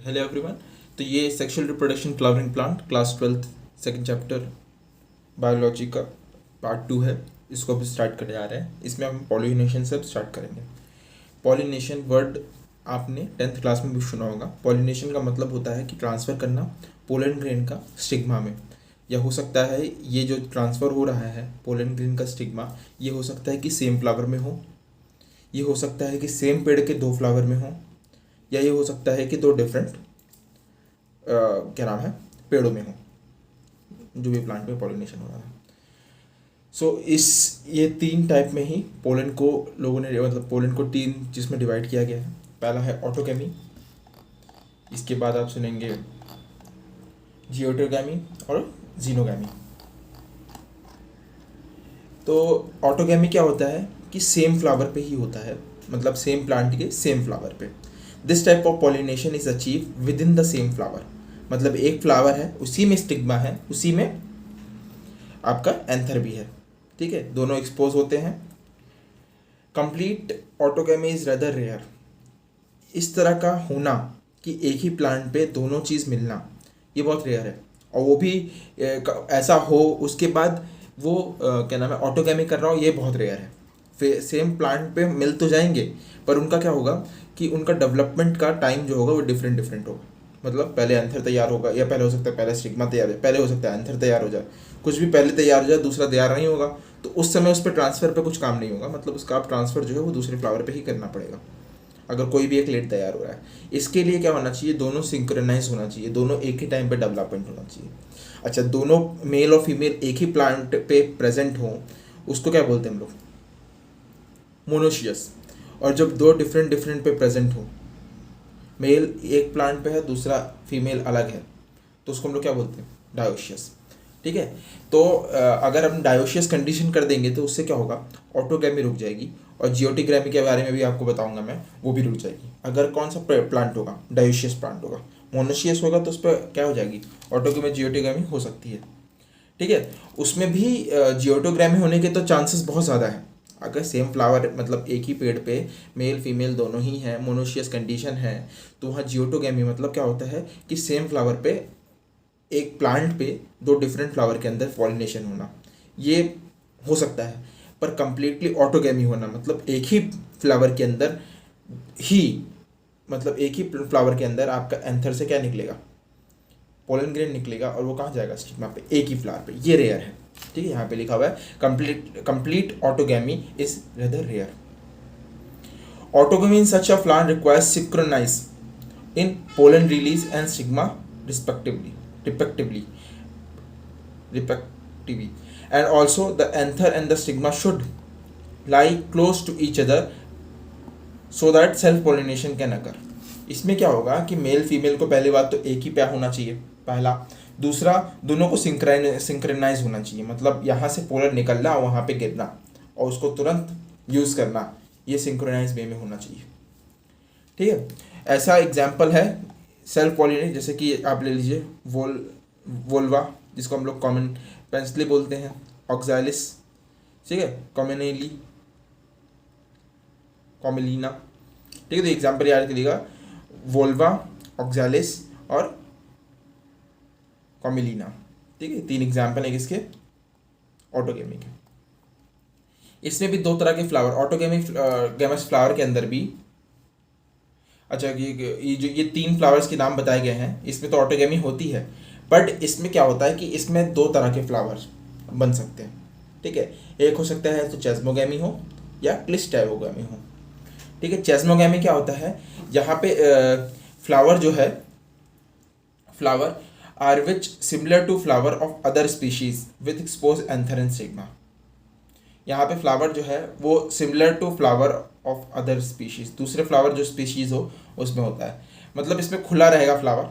Hello everyone. तो ये sexual reproduction flowering plant class 12th second chapter biology का part 2 है। इसको अभी स्टार्ट करने जा रहे हैं। इसमें हम पॉलिनेशन से स्टार्ट करेंगे। पॉलिनेशन वर्ड आपने 10th क्लास में भी सुना होगा। पॉलिनेशन का मतलब होता है कि ट्रांसफ़र करना पोलन ग्रेन का स्टिग्मा में, या हो सकता है ये जो ट्रांसफ़र हो रहा है पोलन ग्रेन का स्टिग्मा, ये हो सकता है कि सेम फ्लावर में हो, ये हो सकता है कि सेम पेड़ के दो फ्लावर में हो, या ये हो सकता है कि दो डिफरेंट क्या नाम है पेड़ों में हो, जो भी प्लांट में पॉलिनेशन हो रहा है। सो इस ये तीन टाइप में ही पोलन को लोगों ने, मतलब पोलन को तीन जिसमें डिवाइड किया गया है। पहला है ऑटोगैमी, इसके बाद आप सुनेंगे जियोटोगैमी और जीनोगैमी। तो ऑटोगैमी क्या होता है कि सेम फ्लावर पे ही होता है, मतलब सेम प्लांट के सेम फ्लावर पे। This type of pollination is achieve with in the same flower, मतलब एक फ्लावर है उसी में स्टिग्मा है, उसी में आपका एंथर भी है, ठीक है, दोनों एक्सपोज होते हैं। Complete autogamy is rather rare. इस तरह का होना कि एक ही प्लांट पे दोनों चीज़ मिलना, ये बहुत रेयर है। और वो भी ऐसा हो उसके बाद वो क्या नाम है ऑटोगैमी कर रहा हो, ये बहुत रेयर है। फिर सेम प्लांट पे मिल तो जाएंगे, पर उनका क्या होगा कि उनका डेवलपमेंट का टाइम जो होगा वो डिफरेंट डिफरेंट होगा। मतलब पहले एंथर तैयार होगा, या पहले हो सकता है पहले स्टिग्मा तैयार हो जाए, पहले हो सकता है एंथर तैयार हो जाए, कुछ भी पहले तैयार हो जाए दूसरा तैयार नहीं होगा, तो उस समय उस पर ट्रांसफ़र पे कुछ काम नहीं होगा। मतलब उसका आप ट्रांसफ़र जो है वो दूसरे फ्लावर पे ही करना पड़ेगा अगर कोई भी एक लेट तैयार हो रहा है। इसके लिए क्या होना चाहिए, दोनों सिंक्रोनाइज होना चाहिए, दोनों एक ही टाइम पे डेवलपमेंट होना चाहिए। अच्छा, दोनों मेल और फीमेल एक ही प्लांट पे प्रेजेंट हो, उसको क्या बोलते हैं हम लोग, मोनोशियस। और जब दो डिफरेंट डिफरेंट पे प्रेजेंट हो, मेल एक प्लांट पे है दूसरा फीमेल अलग है, तो उसको हम लोग क्या बोलते हैं, डायोशियस। ठीक है। तो अगर हम डायोशियस कंडीशन कर देंगे तो उससे क्या होगा, ऑटोगैमी रुक जाएगी, और जियोटिग्रामी के बारे में भी आपको बताऊंगा मैं, वो भी रुक जाएगी। अगर कौन सा प्लांट होगा, डायोशियस प्लांट होगा, मोनोशियस होगा तो उस पर क्या हो जाएगी, ऑटोगैमी जियोटिग्रामी हो सकती है। ठीक है। उसमें भी जियोटोग्रामी होने के तो चांसेस बहुत ज़्यादा है। अगर सेम फ्लावर, मतलब एक ही पेड़ पे मेल फीमेल दोनों ही हैं, मोनोशियस कंडीशन है, तो वहाँ जियोटोगैमी मतलब क्या होता है कि सेम फ्लावर पे, एक प्लांट पे दो डिफरेंट फ्लावर के अंदर पॉलिनेशन होना, ये हो सकता है। पर कंप्लीटली ऑटोगैमी होना मतलब एक ही फ्लावर के अंदर ही, मतलब एक ही फ्लावर के अंदर आपका एंथर से क्या निकलेगा, पोलन ग्रेन निकलेगा, और वो कहाँ जाएगा, स्टिग्मा पे, एक ही फ्लावर पे। ये रेयर है। ठीक है, यहाँ पे लिखा हुआ है complete autogamy is rather rare. Autogamy in such a plant requires synchronise in pollen release and stigma respectively, and also the anther and the stigma should lie close to each other so that self pollination can occur। इसमें क्या होगा कि male female को पहली बात तो एक ही प्यार होना चाहिए, पहला। दूसरा, दोनों को सिंक्रोनाइज होना चाहिए, मतलब यहाँ से पोलर निकलना और वहाँ पे गिरना और उसको तुरंत यूज़ करना, ये सिंक्रोनाइज वे में होना चाहिए। ठीक है। ऐसा एग्जाम्पल है सेल्फ पॉलिनेशन, जैसे कि आप ले लीजिए वोल्वा, जिसको हम लोग कॉमन पेंसिली बोलते हैं, ऑक्सैलिस, ठीक है, कॉमनली कॉमिलीना। ठीक है। तो एग्जाम्पल याद करिएगा, वोल्वा, ऑक्सैलिस और कॉमिलीना। ठीक है, तीन एग्जाम्पल है किसके, ऑटोगैमी के। इसमें भी दो तरह के फ्लावर, ऑटोगैमी गैमस फ्लावर के अंदर भी। अच्छा, ये जो ये तीन फ्लावर्स के नाम बताए गए हैं, इसमें तो ऑटोगैमी होती है, बट इसमें क्या होता है कि इसमें दो तरह के फ्लावर्स बन सकते हैं। ठीक है। एक हो सकता है तो चेस्मोगैमी हो या क्लिस्टेरोगैमी हो। ठीक है। चेस्मोगैमी क्या होता है, यहाँ पे फ्लावर जो है, flower are which similar to flower of other species with expose anther and stigma. यहाँ पे फ्लावर जो है वो similar to flower of other species, दूसरे फ्लावर जो स्पीशीज हो उसमें होता है, मतलब इसमें खुला रहेगा फ्लावर।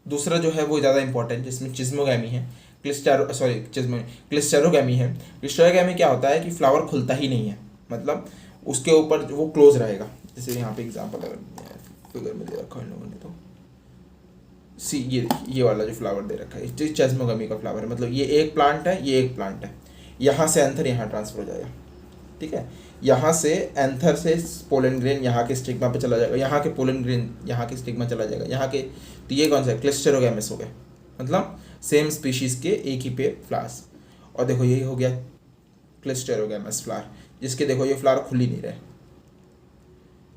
दूसरा जो है वो ज़्यादा इंपॉर्टेंट, जिसमें चिज्मोगैमी है, क्लिस्टेरोगैमी है। क्लिस्टेरोगैमी क्या होता है कि फ्लावर खुलता ही नहीं है, मतलब उसके ऊपर वो क्लोज रहेगा। जैसे यहाँ पे एग्जाम्पल अगर फिगर में दे रखा है इन लोगों ने, तो सी ये वाला जो फ्लावर दे रखा है, चिज्मोगैमी का फ्लावर है, मतलब ये एक प्लांट है, ये एक प्लांट है, यहाँ से एंथर यहाँ ट्रांसफर हो जाएगा। ठीक है। यहाँ से एंथर से पोलन ग्रेन यहाँ के स्टिग्मा पे चला जाएगा, यहाँ के पोलन ग्रेन यहाँ के स्टिग्मा चला जाएगा, यहाँ के, तो ये कौन सा है, क्लिस्टेरोगैमस हो गया, मतलब सेम स्पीशीज के एक ही पे फ्लावर्स। और देखो ये हो गया क्लिस्टेरोगैमस फ्लावर, जिसके देखो ये फ्लावर खुल ही नहीं रहे,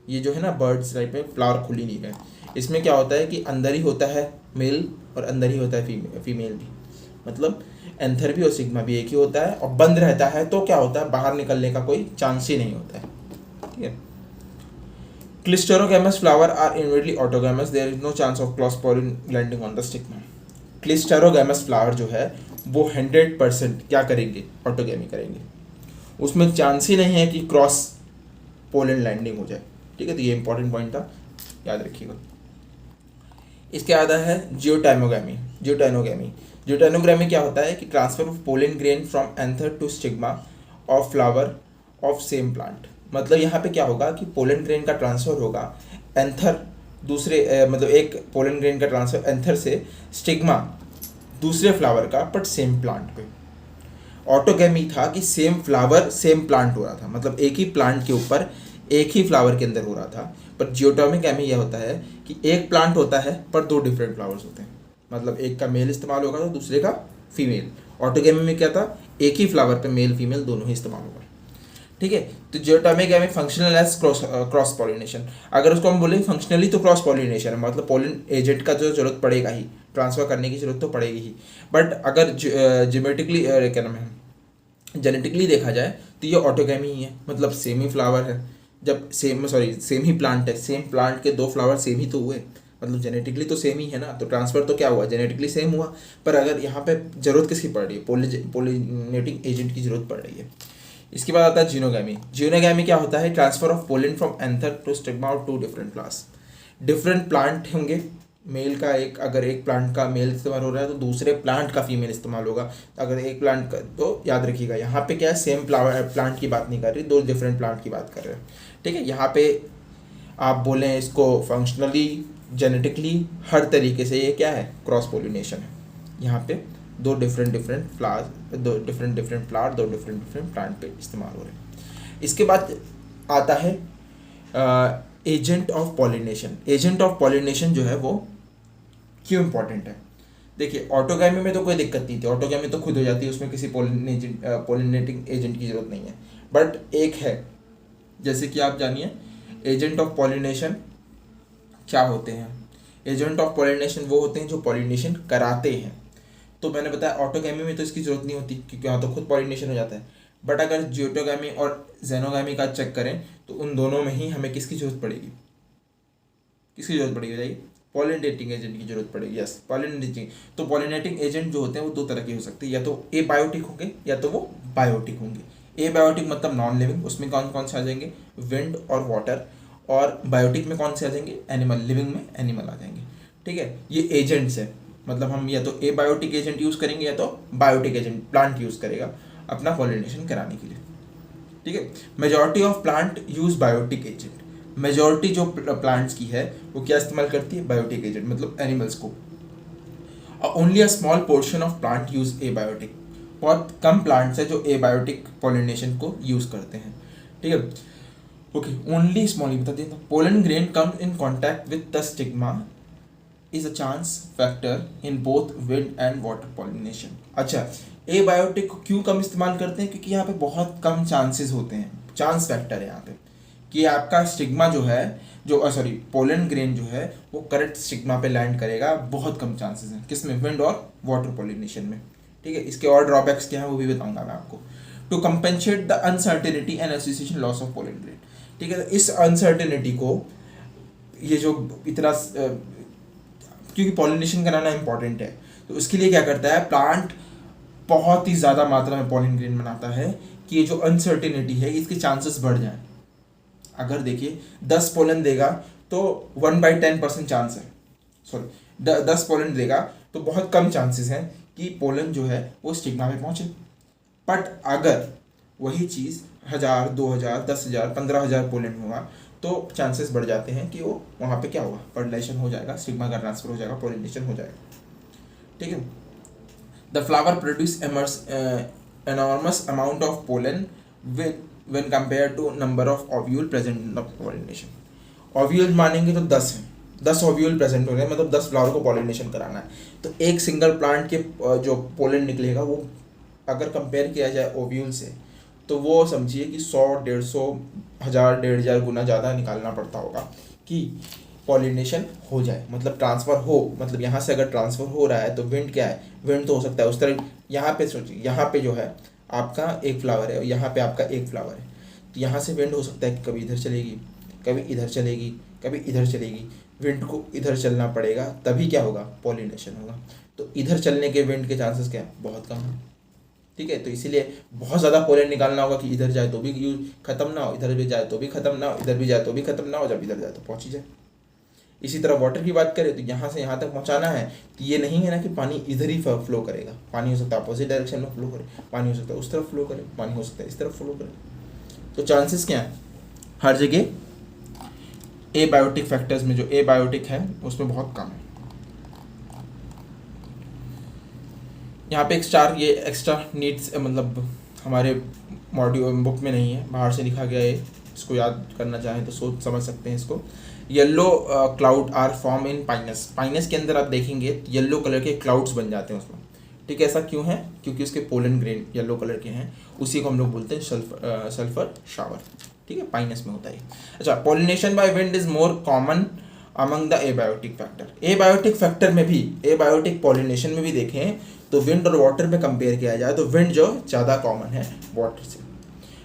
ये जो है ना बर्ड्स टाइप में फ्लावर खुल ही नहीं रहे। इसमें क्या होता है कि अंदर ही होता है मेल और अंदर ही होता है फीमेल भी, मतलब एंथर भी और सिग्मा भी एक ही होता है और बंद रहता है, तो क्या होता है बाहर निकलने का कोई चांस ही नहीं होता है, ठीक है। Cleistogamous flower are invariably autogamous, there is no chance of cross pollen landing on the stigma. Cleistogamous flower जो है वो 100% क्या करेंगे, ऑटोगैमी करेंगे, उसमें चांस ही नहीं है कि क्रॉस पोलन लैंडिंग हो जाए, ठीक है। तो ये इंपॉर्टेंट पॉइंट था, याद रखिएगा। इसके आधा है जियोटाइनोगैमी। जियोटाइनोगैमी क्या होता है कि transfer of pollen grain from anther to stigma of flower of same plant. मतलब यहाँ पे क्या होगा कि पोलन ग्रेन का ट्रांसफर होगा एंथर दूसरे मतलब एक पोलन ग्रेन का ट्रांसफर एंथर से स्टिग्मा दूसरे फ्लावर का, बट सेम प्लांट पे। ऑटोगैमी था कि सेम फ्लावर सेम प्लांट हो रहा था, मतलब एक ही प्लांट के ऊपर एक ही फ्लावर के अंदर हो रहा था। पर जियोटोमिगैमी यह होता है कि एक प्लांट होता है पर दो डिफरेंट फ्लावर्स होते हैं, मतलब एक का मेल इस्तेमाल होगा तो दूसरे का फीमेल। ऑटोगैमी में क्या था, एक ही फ्लावर पे मेल फीमेल दोनों ही इस्तेमाल होगा, ठीक है। तो जियोटोमिगैमी फंक्शनल एज क्रॉस पॉलिनेशन। अगर उसको हम बोले फंक्शनली तो क्रॉस पॉलिनेशन है, मतलब पोलिन एजेंट का जो जरूरत पड़ेगा ही, ट्रांसफर करने की जरूरत तो पड़ेगी ही। बट अगर जियोमेट्रिकली क्या नाम है, जेनेटिकली देखा जाए तो ये ऑटोगैमी ही है, मतलब सेम ही फ्लावर है, जब सेम ही प्लांट है, सेम प्लांट के दो फ्लावर सेम ही तो हुए, मतलब जेनेटिकली तो सेम ही है ना, तो ट्रांसफर तो क्या हुआ, जेनेटिकली सेम हुआ। पर अगर यहाँ पे जरूरत किसकी पड़ रही है, पोलिनेटिंग एजेंट की जरूरत पड़ रही है। इसके बाद आता है जीनोगैमी। जीनोगैमी क्या होता है, transfer of pollen from anther to stigma of two different class. Different plant होंगे, मेल का एक, अगर एक प्लांट का मेल इस्तेमाल हो रहा है तो दूसरे प्लांट का फीमेल इस्तेमाल होगा। अगर एक प्लांट का, तो याद रखिएगा यहाँ पे क्या है, सेम प्लांट की बात नहीं कर रही, दो डिफरेंट प्लांट की बात कर रहे हैं, ठीक है। यहाँ पे आप बोलें इसको फंक्शनली, जेनेटिकली, हर तरीके से ये क्या है, क्रॉस पोलिनेशन है। यहाँ पे दो डिफरेंट फ्लावर, दो डिफरेंट फ्लावर, दो डिफरेंट प्लांट पे इस्तेमाल हो रहे हैं। इसके बाद आता है agent of pollination. Agent of pollination जो है वो क्यों इंपॉर्टेंट है, देखिए ऑटोगैमी में तो कोई दिक्कत नहीं थी, ऑटोगैमी तो खुद हो जाती है, उसमें किसी पोलिनेटिंग एजेंट की जरूरत नहीं है। बट एक है, जैसे कि आप जानिए एजेंट ऑफ पॉलिनेशन क्या होते हैं। एजेंट ऑफ पॉलिनेशन वो होते हैं जो पॉलिनेशन कराते हैं। तो मैंने बताया ऑटोगैमी में तो इसकी जरूरत नहीं होती क्योंकि यहाँ तो खुद पॉलिनेशन हो जाता है। बट अगर जियोटोगैमी और जेनोगैमी का चेक करें तो उन दोनों में ही हमें किसकी जरूरत पड़ेगी, किसकी जरूरत पड़ेगी बताइए, पॉलिनेटिंग एजेंट की जरूरत पड़ेगी। Yes, pollinating. तो पॉलिनेटिंग एजेंट जो होते हैं वो दो तरह के हो सकते हैं, या तो ए बायोटिक होंगे या तो वो बायोटिक होंगे। ए बायोटिक मतलब नॉन लिविंग, उसमें कौन कौन से आ जाएंगे, विंड और वाटर। और बायोटिक में कौन से आ जाएंगे, एनिमल, लिविंग में एनिमल आ जाएंगे, ठीक है। ये एजेंट्स है, मतलब हम या तो ए बायोटिक एजेंट यूज़ करेंगे या तो बायोटिक एजेंट प्लांट यूज़ करेगा अपना पॉलिनेशन कराने के लिए, ठीक है। Majority of plant use biotic agent. Majority जो प्लांट्स की है वो क्या इस्तेमाल करती है, बायोटिक एजेंट, मतलब एनिमल्स को। Only a small portion of plant use abiotic. बहुत कम प्लांट्स है जो ए बायोटिक पॉलिनेशन को यूज करते हैं, ठीक है। ओके, ओनली स्मॉल ही बता देता। Pollen grain come in contact with the stigma is a chance factor in both wind and water pollination. अच्छा, ए बायोटिक को क्यों कम इस्तेमाल करते हैं, क्योंकि यहाँ पे बहुत कम चांसेस होते हैं, चांस फैक्टर है यहाँ पे कि आपका स्टिग्मा जो है, जो सॉरी पोलन ग्रेन जो है वो करेक्ट स्टिग्मा पे लैंड करेगा, बहुत कम चांसेस हैं किसमें, विंड और वाटर पॉलिनेशन में, ठीक है। इसके और ड्रॉबैक्स क्या है वो भी बताऊंगा मैं आपको। To compensate the uncertainty and association loss of pollen grain, ठीक है। इस अनसर्टेनिटी को, ये जो इतना क्योंकि पॉलिनेशन कराना इंपॉर्टेंट है, तो उसके लिए क्या करता है प्लांट, बहुत ही ज़्यादा मात्रा में पोलन ग्रेन बनाता है कि ये जो अनसर्टेनिटी है इसके चांसेस बढ़ जाएं। अगर देखिए 10 पोलन देगा तो 1/10% चांस है, सॉरी 10 पोलन देगा तो बहुत कम चांसेस हैं कि पोलन जो है वो स्टिग्मा में पहुंचे। बट अगर वही चीज़ 1000, 2000, 10,000, 15,000 पोलन होगा तो चांसेस बढ़ जाते हैं कि वो वहाँ पे क्या होगा, पॉलिनेशन हो जाएगा, स्टिग्मा का ट्रांसफर हो जाएगा, पॉलिनेशन हो जाएगा, ठीक है। The flower produce enormous amount of pollen when compare to number of ovule present in the pollination. Ovule मानेंगे तो 10 हैं, 10 ओव्यूल प्रेजेंट हो रहे हैं, मतलब 10 फ्लावर को पॉलिनेशन कराना है। तो एक सिंगल प्लांट के जो पोलन निकलेगा वो अगर कंपेयर किया जाए ओव्यूल से, तो वो समझिए कि 100, 150, 1000, 1500 गुना ज़्यादा निकालना पड़ता होगा कि पॉलिनेशन हो जाए, मतलब ट्रांसफ़र हो। मतलब यहाँ से अगर ट्रांसफ़र हो रहा है तो विंड क्या है, विंड तो हो सकता है उस तरह। यहाँ पे सोचिए, यहाँ पे जो है आपका एक फ्लावर है और यहाँ पे आपका एक फ्लावर है, तो यहाँ से विंड हो सकता है कि कभी इधर चलेगी, कभी इधर चलेगी, कभी इधर चलेगी। विंड को इधर चलना पड़ेगा, तभी क्या होगा, पॉलिनेशन होगा। तो इधर चलने के विंड के चांसेस क्या है, बहुत कम है। ठीक है, तो इसीलिए बहुत ज़्यादा पोलन निकालना होगा कि इधर जाए तो भी यूज खत्म ना हो, इधर भी जाए तो भी खत्म ना हो, इधर भी जाए तो भी खत्म ना हो, जब इधर जाए तो पहुँच ही जाए। इसी तरह वाटर की बात करें तो यहाँ से यहाँ तक पहुँचाना है, तो ये नहीं है ना कि पानी इधर ही फ्लो करेगा। पानी हो सकता है अपोजिट डायरेक्शन में फ्लो करे, पानी हो सकता है उस तरफ फ्लो करे, पानी हो सकता है इस तरफ फ्लो करे। तो चांसेस क्या है, हर जगह एबायोटिक फैक्टर्स में जो एबायोटिक है उसमें बहुत कम है। यहाँ पे ये एक्स्ट्रा नीड्स मतलब हमारे मॉड्यूल बुक में नहीं है, बाहर से लिखा गया है। इसको याद करना चाहें तो सोच समझ सकते हैं इसको। Yellow cloud are form in Pinus. Pinus के अंदर आप देखेंगे येलो कलर के क्लाउड्स बन जाते हैं उसमें। ठीक है, ऐसा क्यों है, क्योंकि उसके पोलन ग्रेन येलो कलर के हैं, उसी को हम लोग बोलते हैं सल्फर शावर। ठीक है, पाइनस में होता है। अच्छा, pollination by wind is more common among the abiotic factor. Abiotic factor में भी, एबायोटिक पॉलिनेशन में भी देखें तो विंड और वाटर में कंपेयर किया जाए तो विंड जो ज़्यादा कॉमन है वाटर से।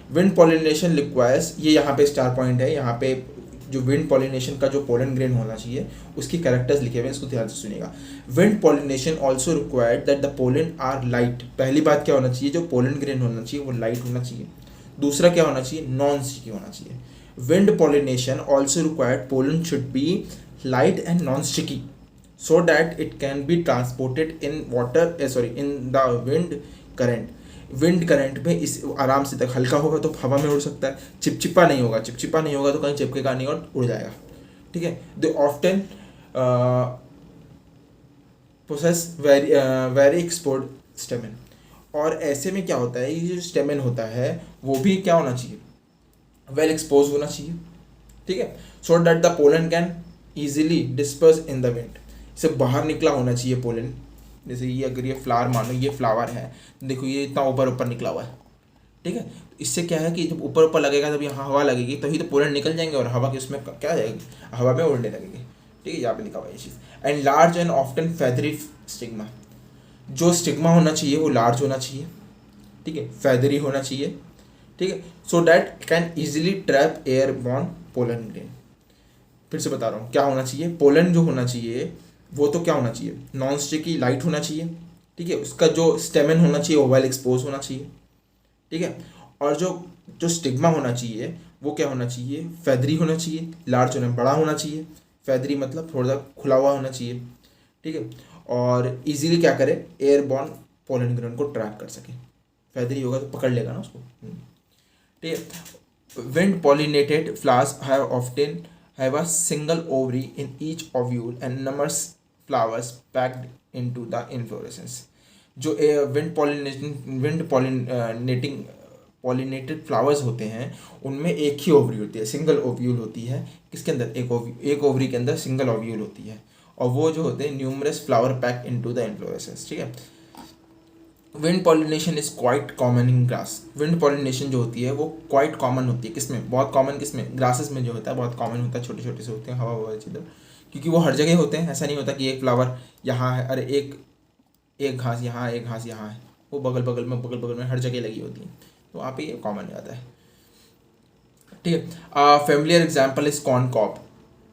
विंड पॉलिनेशन रिक्वायर्स, ये यहाँ पे स्टार पॉइंट है, यहाँ पे जो विंड पॉलिनेशन का जो पोलन ग्रेन होना चाहिए उसकी कैरेक्टर्स लिखे हुए हैं, इसको ध्यान से सुनिएगा। Wind pollination also required that the pollen are light. पहली बात क्या होना चाहिए, जो पोलन ग्रेन होना चाहिए वो लाइट होना चाहिए। दूसरा क्या होना चाहिए, नॉन स्टिकी होना चाहिए। Wind pollination also required pollen should be light and non sticky so that it can be transported in water in the wind current। Wind current में इस आराम से तक हल्का होगा तो हवा में उड़ सकता है, चिपचिपा नहीं होगा, चिपचिपा नहीं होगा तो कहीं चिपकेगा नहीं और उड़ जाएगा। ठीक है, they often possess very exposed stamen. और ऐसे में क्या होता है, ये जो स्टेमन होता है वो भी क्या होना चाहिए, वेल एक्सपोज होना चाहिए। ठीक है, so that the pollen can easily disperse in the wind. से बाहर निकला होना चाहिए पोलन। जैसे ये अगर ये फ्लावर मानो, ये फ्लावर है, देखो ये इतना ऊपर ऊपर निकला हुआ है। ठीक है, इससे क्या है कि जब ऊपर ऊपर लगेगा जब यहाँ हवा लगेगी तभी तो पोलन निकल जाएंगे और हवा के उसमें क्या जाएगी, हवा में उड़ने लगेगी। ठीक है, यहाँ पे लिखा हुआ है ये चीज़। And large and often feathery stigma. जो स्टिग्मा होना चाहिए वो लार्ज होना चाहिए। ठीक है, फेदरी होना चाहिए। ठीक है, so that can easily trap air born pollen grain. फिर से बता रहा हूँ क्या होना चाहिए, पोलन जो होना चाहिए वो तो क्या होना चाहिए, नॉन स्टिकी, लाइट होना चाहिए। ठीक है, उसका जो स्टेमन होना चाहिए वो वेल एक्सपोज होना चाहिए। ठीक है, और जो जो स्टिग्मा होना चाहिए वो क्या होना चाहिए, फेदरी होना चाहिए, लार्ज होना, बड़ा होना चाहिए। फेदरी मतलब थोड़ा सा खुला हुआ होना चाहिए। ठीक है, और इजीली क्या करे, एयरबॉर्न पोलन ग्रेन को ट्रैप कर सके। फेदरी होगा तो पकड़ लेगा ना उसको। ठीक है, wind pollinated flowers have often have a single ovary in each ovule and numerous flowers packed into the inflorescence। जो विंड पॉलिनेटेड फ्लावर्स होते हैं उनमें एक ही ओवरी होती है, सिंगल ओव्यूल होती है। किसके अंदर, एक ओवरी के अंदर सिंगल ओव्यूल होती है, और वो जो होते हैं numerous flower pack into the inflorescence. ठीक है, wind pollination is quite common in grass. Wind pollination जो होती है वो क्वाइट कॉमन होती है, किसमें, बहुत कॉमन, किसमें, ग्रासेस में जो होता है बहुत कॉमन होता है, छोटे छोटे से होते हैं, हवा इधर, क्योंकि वो हर जगह होते हैं। ऐसा नहीं होता कि एक फ्लावर यहाँ है, अरे एक घास यहाँ है, एक घास यहाँ है, वो बगल बगल में हर जगह लगी होती है, तो वहाँ पे ये कॉमन हो जाता है। ठीक है, familiar example is corn cob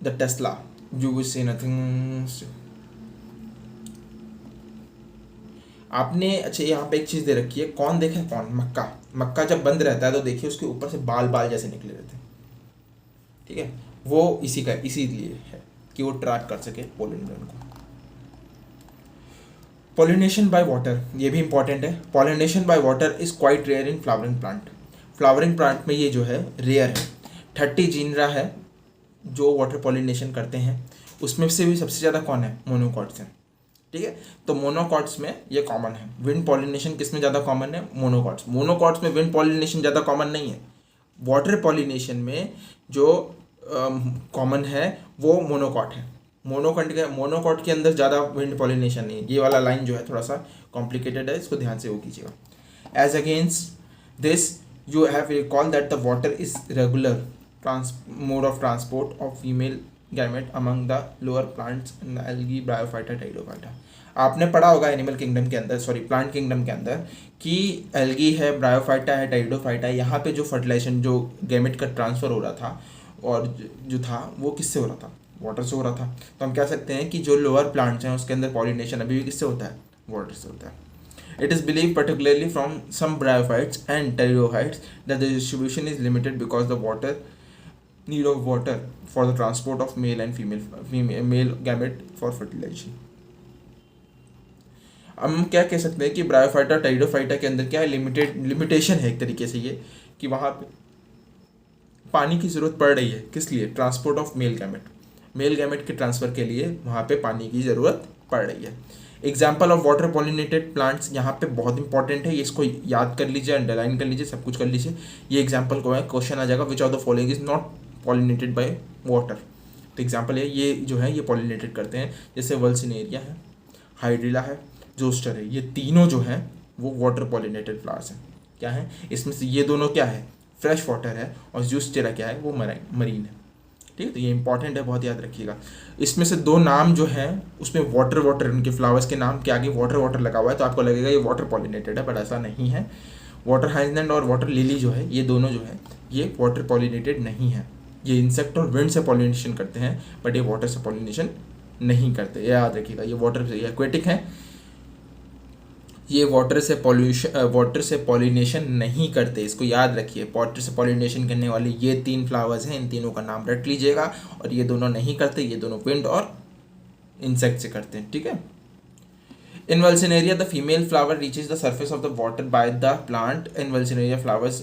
the tassel you will see nothing. आपने, अच्छा यहाँ पे एक चीज़ दे रखी है, कौन देखे, कौन, मक्का जब बंद रहता है तो देखिए उसके ऊपर से बाल जैसे निकले रहते हैं। ठीक है, वो इसीलिए है कि वो ट्रैप कर सके पोलन ग्रेन को। पॉलिनेशन बाय वाटर, ये भी इंपॉर्टेंट है। Pollination by water is quite rare in flowering plant. Flowering plant में ये जो है रेयर है। 30 जीनरा है जो वाटर पॉलिनेशन करते हैं, उसमें से भी सबसे ज़्यादा कौन है, मोनोकॉट्स हैं। ठीक है, तो मोनोकॉट्स में ये कॉमन है। विंड पॉलिनेशन किस में ज़्यादा कॉमन है, मोनोकॉट्स में विंड पॉलिनेशन ज़्यादा कॉमन नहीं है। वाटर पॉलिनेशन में जो कॉमन है वो मोनोकॉट है। मोनोकॉट के अंदर ज़्यादा विंड पॉलिनेशन नहीं है। ये वाला लाइन जो है थोड़ा सा कॉम्प्लिकेटेड है, इसको ध्यान से वो कीजिएगा। As against this you have recall that the water is regular mode of transport of female gamete among the lower plants in the algae, bryophyta, pteridophyta. आपने पढ़ा होगा एनिमल किंगडम के अंदर, सॉरी प्लांट किंगडम के अंदर, कि algae है, bryophyta है, टाइडोफाइटा है, यहाँ पे जो फर्टिलाइजेशन जो गैमेट का ट्रांसफ़र हो रहा था और जो था वो किससे हो रहा था, वाटर से हो रहा था। तो हम कह सकते हैं कि जो लोअर प्लांट्स हैं उसके अंदर पॉलिनेशन अभी भी किससे होता है, वाटर से होता है। It is believed, particularly from some bryophytes and pteridophytes, that the distribution is limited because the need of water for the transport of male and male gamete for fertilization. हम क्या कह सकते हैं कि ब्रायोफाइटा टाइडोफाइटा के अंदर क्या है, लिमिटेशन है एक तरीके से ये, कि वहाँ पे पानी की ज़रूरत पड़ रही है, किस लिए, ट्रांसपोर्ट ऑफ मेल गैमेट के ट्रांसफ़र के लिए वहाँ पे पानी की ज़रूरत पड़ रही है। Example of water pollinated plants यहाँ पे बहुत इंपॉर्टेंट है, ये इसको याद कर लीजिए, अंडरलाइन कर लीजिए, सब कुछ कर लीजिए। ये एग्जाम्पल को है, क्वेश्चन आ जाएगा, which of the following is not pollinated by water. तो एग्जाम्पल है, ये जो है ये पॉलिनेटेड करते हैं, जैसे वल्सिनेरिया है, हाइड्रिला है, जोस्टर है, ये तीनों जो हैं वो वाटर पॉलिनेटेड फ्लावर्स हैं। क्या है, इसमें से ये दोनों क्या है, फ्रेश वाटर है, और जोस्टेरा क्या है, वो मरीन है। ठीक है, तो ये इंपॉर्टेंट है, बहुत याद रखिएगा। इसमें से दो नाम जो हैं उसमें वाटर उनके फ्लावर्स के नाम के आगे वाटर लगा हुआ है, तो आपको लगेगा ये वाटर पॉलिनेटेड है, बट ऐसा नहीं है। वाटर हाइजलैंड और वाटर लिली जो है, ये दोनों जो है ये वाटर पॉलिनेटेड नहीं है। ये इंसेक्ट और विंड से पॉलिनेशन करते हैं, बट ये वाटर से पॉलिनेशन नहीं करते, ये याद रखिएगा। ये वाटर से एक्वेटिक है, ये वाटर से पॉलिनेशन नहीं करते, इसको याद रखिए। वाटर से पॉलिनेशन करने वाले ये तीन फ्लावर्स हैं, इन तीनों का नाम रट लीजिएगा, और ये दोनों नहीं करते, ये दोनों विंड और इंसेक्ट से करते हैं। ठीक है। In vallisneria the female flower reaches the surface of the water by the plant. In vallisneria flowers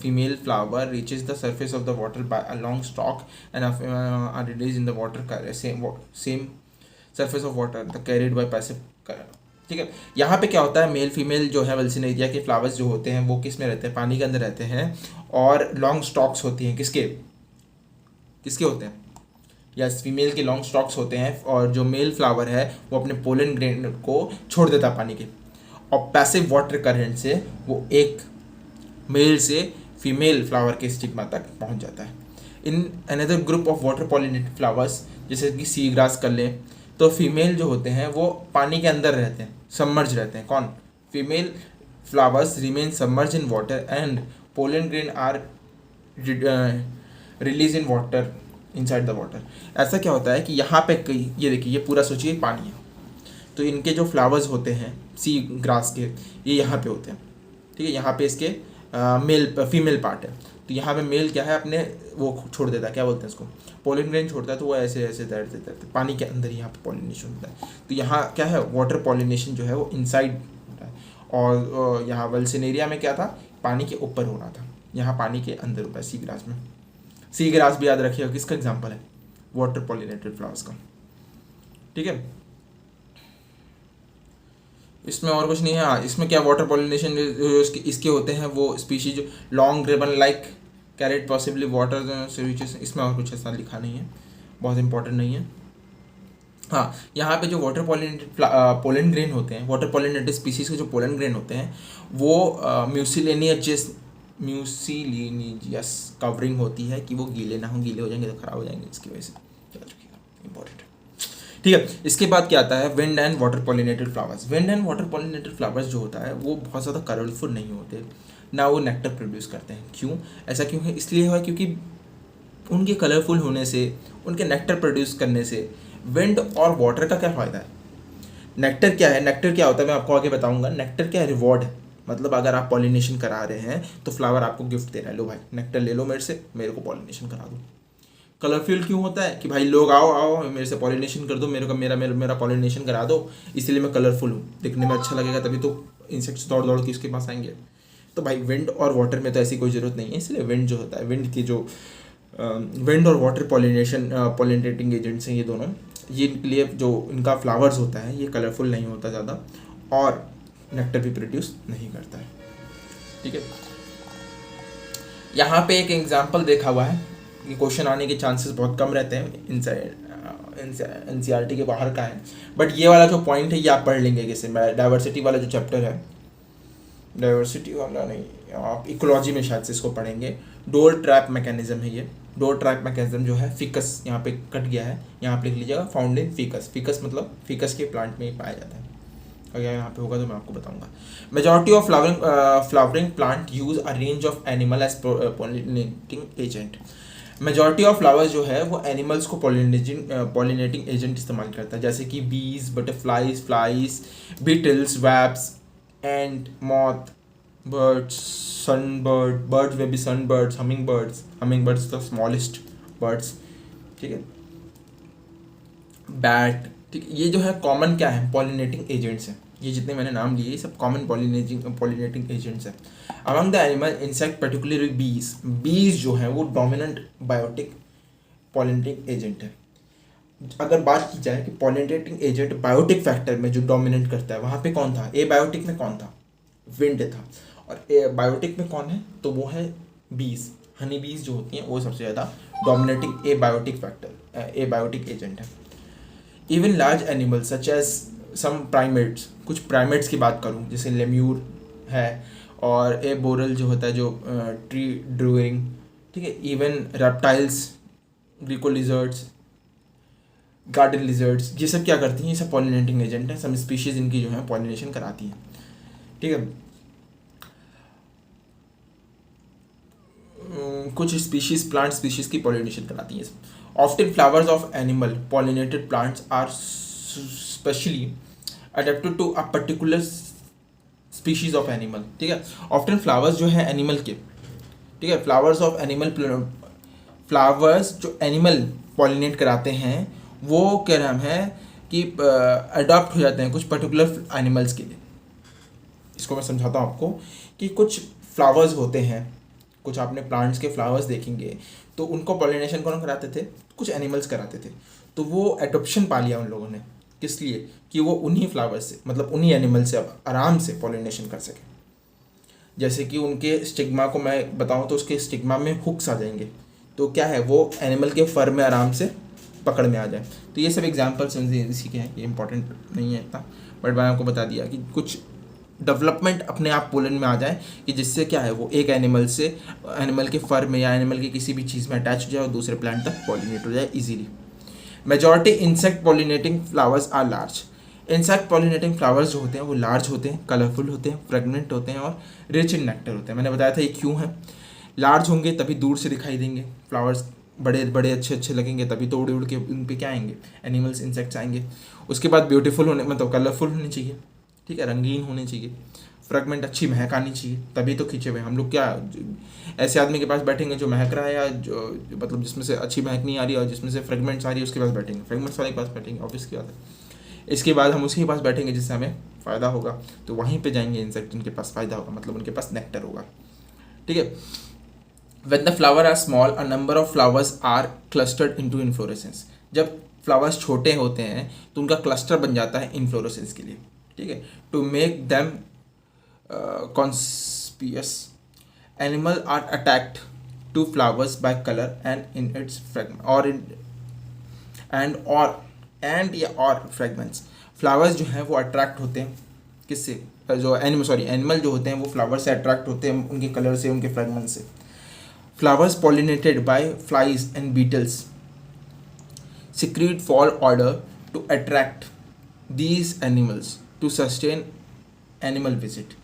female flower reaches the surface of the water by a long stalk and are release in the water same surface of water the carried by passive current. ठीक है, यहाँ पे क्या होता है, male female जो है वल्सिनेरिया के फ्लावर्स जो होते हैं वो किस में रहते हैं, पानी के अंदर रहते हैं, और लॉन्ग स्टॉक्स होती हैं, किसके होते हैं, यस, फीमेल के लॉन्ग स्टॉक्स होते हैं, और जो मेल फ्लावर है वो अपने पोलन ग्रेन को छोड़ देता है पानी के, और पैसिव वाटर करंट से वो एक मेल से फीमेल फ्लावर के स्टिग्मा तक पहुँच जाता है। In another group of water pollinated flowers, जैसे कि सी ग्रास कर लें, तो फीमेल जो होते हैं वो पानी के अंदर रहते हैं, सबमर्ज रहते हैं। कौन, female flowers remain submerge in water and pollen grain are release in water inside the water. ऐसा क्या होता है कि यहाँ पे ये देखिए, ये पूरा सोचिए पानी है, तो इनके जो फ्लावर्स होते हैं सी ग्रास के, ये यहाँ पे होते हैं। ठीक है, यहाँ पे इसके फीमेल पार्ट है, तो यहाँ पे मेल क्या है, अपने वो छोड़ देता है, क्या बोलते हैं इसको, पोलन ग्रेन छोड़ता है, तो वो ऐसे ऐसे तैरते पानी के अंदर यहाँ पे पॉलिनेशन होता है। तो यहाँ क्या है, वाटर पॉलिनेशन जो है वो इनसाइड होता है, और यहाँ वल्सिनेरिया में क्या था, पानी के ऊपर हो रहा था, यहाँ पानी के अंदर होता है सी ग्रास में। सी ग्रास भी याद रखिएगा, किसका एग्जाम्पल है, वाटर पॉलिनेटेड फ्लावर्स का। ठीक है, इसमें और कुछ नहीं है। हाँ, इसमें क्या वाटर पॉलिनेशन इसके होते हैं वो स्पीशीज जो long ribbon like carat possibly water switches, इसमें और कुछ ऐसा लिखा नहीं है, बहुत इंपॉर्टेंट नहीं है। हाँ, यहाँ पे जो वाटर पॉलिनेटेड पोलन ग्रेन होते हैं, वाटर पॉलिनेटेड स्पीशीज के जो पोलन ग्रेन होते हैं वो म्यूसिलेनियस कवरिंग होती है, कि वो गीले ना हो, गीले हो जाएंगे तो खराब हो जाएंगे, इसकी वजह से याद रखिएगा, इंपॉर्टेंट है। ठीक है, इसके बाद क्या आता है, wind and water pollinated flowers. Wind and water pollinated flowers जो होता है वो बहुत ज़्यादा कलरफुल नहीं होते, ना वो नेक्टर प्रोड्यूस करते हैं। क्यों, ऐसा क्यों है, इसलिए है क्योंकि उनके कलरफुल होने से, उनके नेक्टर प्रोड्यूस करने से विंड और वाटर का क्या फ़ायदा है। नेक्टर क्या है, नेक्टर क्या होता है मैं आपको आगे बताऊंगा। नेक्टर क्या है, रिवॉर्ड है, मतलब अगर आप पॉलिनेशन करा रहे हैं तो फ्लावर आपको गिफ्ट दे रहा है, लो भाई नेक्टर ले लो मेरे से, मेरे को पॉलिनेशन करा दो। कलरफुल क्यों होता है कि भाई लोग आओ मेरे से पॉलिनेशन कर दो, मेरा पॉलिनेशन करा दो, इसलिए मैं कलरफुल हूँ, दिखने में अच्छा लगेगा, तभी तो इंसेक्ट्स दौड़ के इसके पास आएंगे। तो भाई विंड और वाटर में तो ऐसी कोई ज़रूरत नहीं है, इसलिए विंड जो होता है, विंड और वाटर पॉलिनेटिंग एजेंट्स हैं ये दोनों, ये इनके लिए जो इनका फ्लावर्स होता है ये कलरफुल नहीं होता ज़्यादा, और नेक्टर भी प्रोड्यूस नहीं करता है। ठीक है, यहाँ पे एक एग्जांपल देखा हुआ है कि क्वेश्चन आने के चांसेस बहुत कम रहते हैं, एनसीईआरटी के बाहर का है, बट ये वाला जो पॉइंट है ये आप पढ़ लेंगे किसी में, डाइवर्सिटी वाला जो चैप्टर है, डाइवर्सिटी वाला नहीं, आप इकोलॉजी में शायद से इसको पढ़ेंगे। डोर ट्रैप मैकेनिज्म है ये। डोर ट्रैप मैकेनिज्म जो है फिकस, यहाँ पे कट गया है, यहाँ पे लिख लीजिएगा फाउंड इन फिकस। फिकस मतलब फिकस के प्लांट में ही पाया जाता है। अगर यहाँ पे होगा तो मैं आपको बताऊंगा। Majority of flowering plant use a range of animal as pollinating agent. Majority of flowers जो है वो एनिमल्स को पॉलिनेटिंग एजेंट इस्तेमाल करता है, जैसे कि bees, butterflies, flies, beetles, wasps, and moth, birds, sunbird, birds में भी sunbirds, humming birds the smallest birds, ठीक है, बैट, ठीक है। ये जो है कॉमन क्या है, पॉलिनेटिंग एजेंट्स हैं। ये जितने मैंने नाम लिए ये सब कॉमन पॉलिनेटिंग एजेंट्स हैं। Among the animal insect particularly बीज जो है वो डोमिनेंट बायोटिक पॉलिनेटिंग एजेंट है। अगर बात की जाए कि पॉलिनेटिंग एजेंट बायोटिक फैक्टर में जो डोमिनेट करता है, वहाँ पे कौन था, ए बायोटिक में कौन था, विंड था, और ए बायोटिक में कौन है, तो वो है बीज, हनी बीज जो होती हैं वो सबसे ज़्यादा डोमिनेटिंग ए बायोटिक एजेंट है। Even large animals such as some primates, कुछ प्राइमेट्स की बात करूँ जैसे लेम्यूर है, और ए बोरल जो होता है जो ट्री ड्रूइंग, ठीक है, even reptiles, Greco lizards, garden lizards, ये सब क्या करती हैं, ये सब पॉलिनेटिंग एजेंट हैं। सम स्पीशीज़ इनकी जो है पॉलिनेशन कराती हैं, ठीक है। कुछ स्पीशीज़ प्लांट स्पीशीज़ की पॉलिनेशन कराती हैं। Often flowers of animal pollinated plants are specially adapted to a particular species of animal, ठीक है। ऑफ्टन फ्लावर्स जो है एनिमल के, ठीक है, फ्लावर्स जो एनिमल पॉलिनेट कराते हैं वो क्या नाम है कि अडॉप्ट हो जाते हैं कुछ पर्टिकुलर एनिमल्स के लिए। इसको मैं समझाता हूँ आपको कि कुछ फ्लावर्स होते हैं, कुछ आपने प्लांट्स के फ्लावर्स देखेंगे तो उनको पॉलिनेशन कौन कराते थे, कुछ एनिमल्स कराते थे। तो वो एडॉप्शन पा लिया उन लोगों ने, किस लिए, कि वो उन्हीं फ्लावर्स से, मतलब उन्हीं एनिमल से अब आराम से पॉलिनेशन कर सके। जैसे कि उनके स्टिग्मा को मैं बताऊं तो उसके स्टिग्मा में हुक्स आ जाएंगे, तो क्या है वो एनिमल के फर में आराम से पकड़ में आ जाए। तो ये सब एग्जाम्पल्स इसी के हैं, ये इंपॉर्टेंट नहीं है इतना, बट मैंने आपको बता दिया कि कुछ डेवलपमेंट अपने आप पोलन में आ जाए कि जिससे क्या है वो एक एनिमल से एनिमल के फर में या एनिमल के किसी भी चीज़ में अटैच हो जाए और दूसरे प्लांट तक पॉलिनेट हो जाए easily. Majority insect pollinating flowers are large. Insect pollinating flowers जो होते हैं वो लार्ज होते हैं, कलरफुल होते हैं, फ्रेगनेंट होते हैं और रिच इन नेक्टर होते हैं। मैंने बताया था ये क्यों है, लार्ज होंगे तभी दूर से दिखाई देंगे, फ्लावर्स बड़े बड़े अच्छे अच्छे लगेंगे तभी तो उड़ के उन पे क्या आएंगे, एनिमल्स, इंसेक्ट्स आएंगे। उसके बाद ब्यूटीफुल होने, मतलब कलरफुल होने चाहिए, ठीक है, रंगीन होने चाहिए, फ्रेगमेंट अच्छी महक आनी चाहिए, तभी तो खींचे हुए। हम लोग क्या ऐसे आदमी के पास बैठेंगे जो महक रहा है या जो मतलब जिसमें से अच्छी महक नहीं आ रही और जिसमें से फ्रेगमेंट्स आ रही है उसके पास बैठेंगे, फ्रेगमेंट्स वाले के पास बैठेंगे, ऑब्वियस की बात है। इसके बाद हम उसके पास बैठेंगे जिससे हमें फ़ायदा होगा, तो वहीं पे जाएंगे इंसेक्ट जिनके पास फ़ायदा होगा, मतलब उनके पास नेक्टर होगा, ठीक है। When the flower are small, a number of flowers are clustered into inflorescence. जब फ्लावर्स छोटे होते हैं तो उनका क्लस्टर बन जाता है इन्फ्लोरेसेंस के लिए, ठीक है। To make them conspicuous animal are attracted to flowers by colour and in its fragment और फ्रेगमेंट्स। फ्लावर्स जो हैं वो अट्रैक्ट होते हैं किससे, जो एनिमल जो होते हैं वो फ्लावर से अट्रैक्ट होते हैं उनके कलर से, उनके फ्रेगमेंट से। Flowers pollinated by flies and beetles secrete fall odor to attract these animals to sustain animal visit,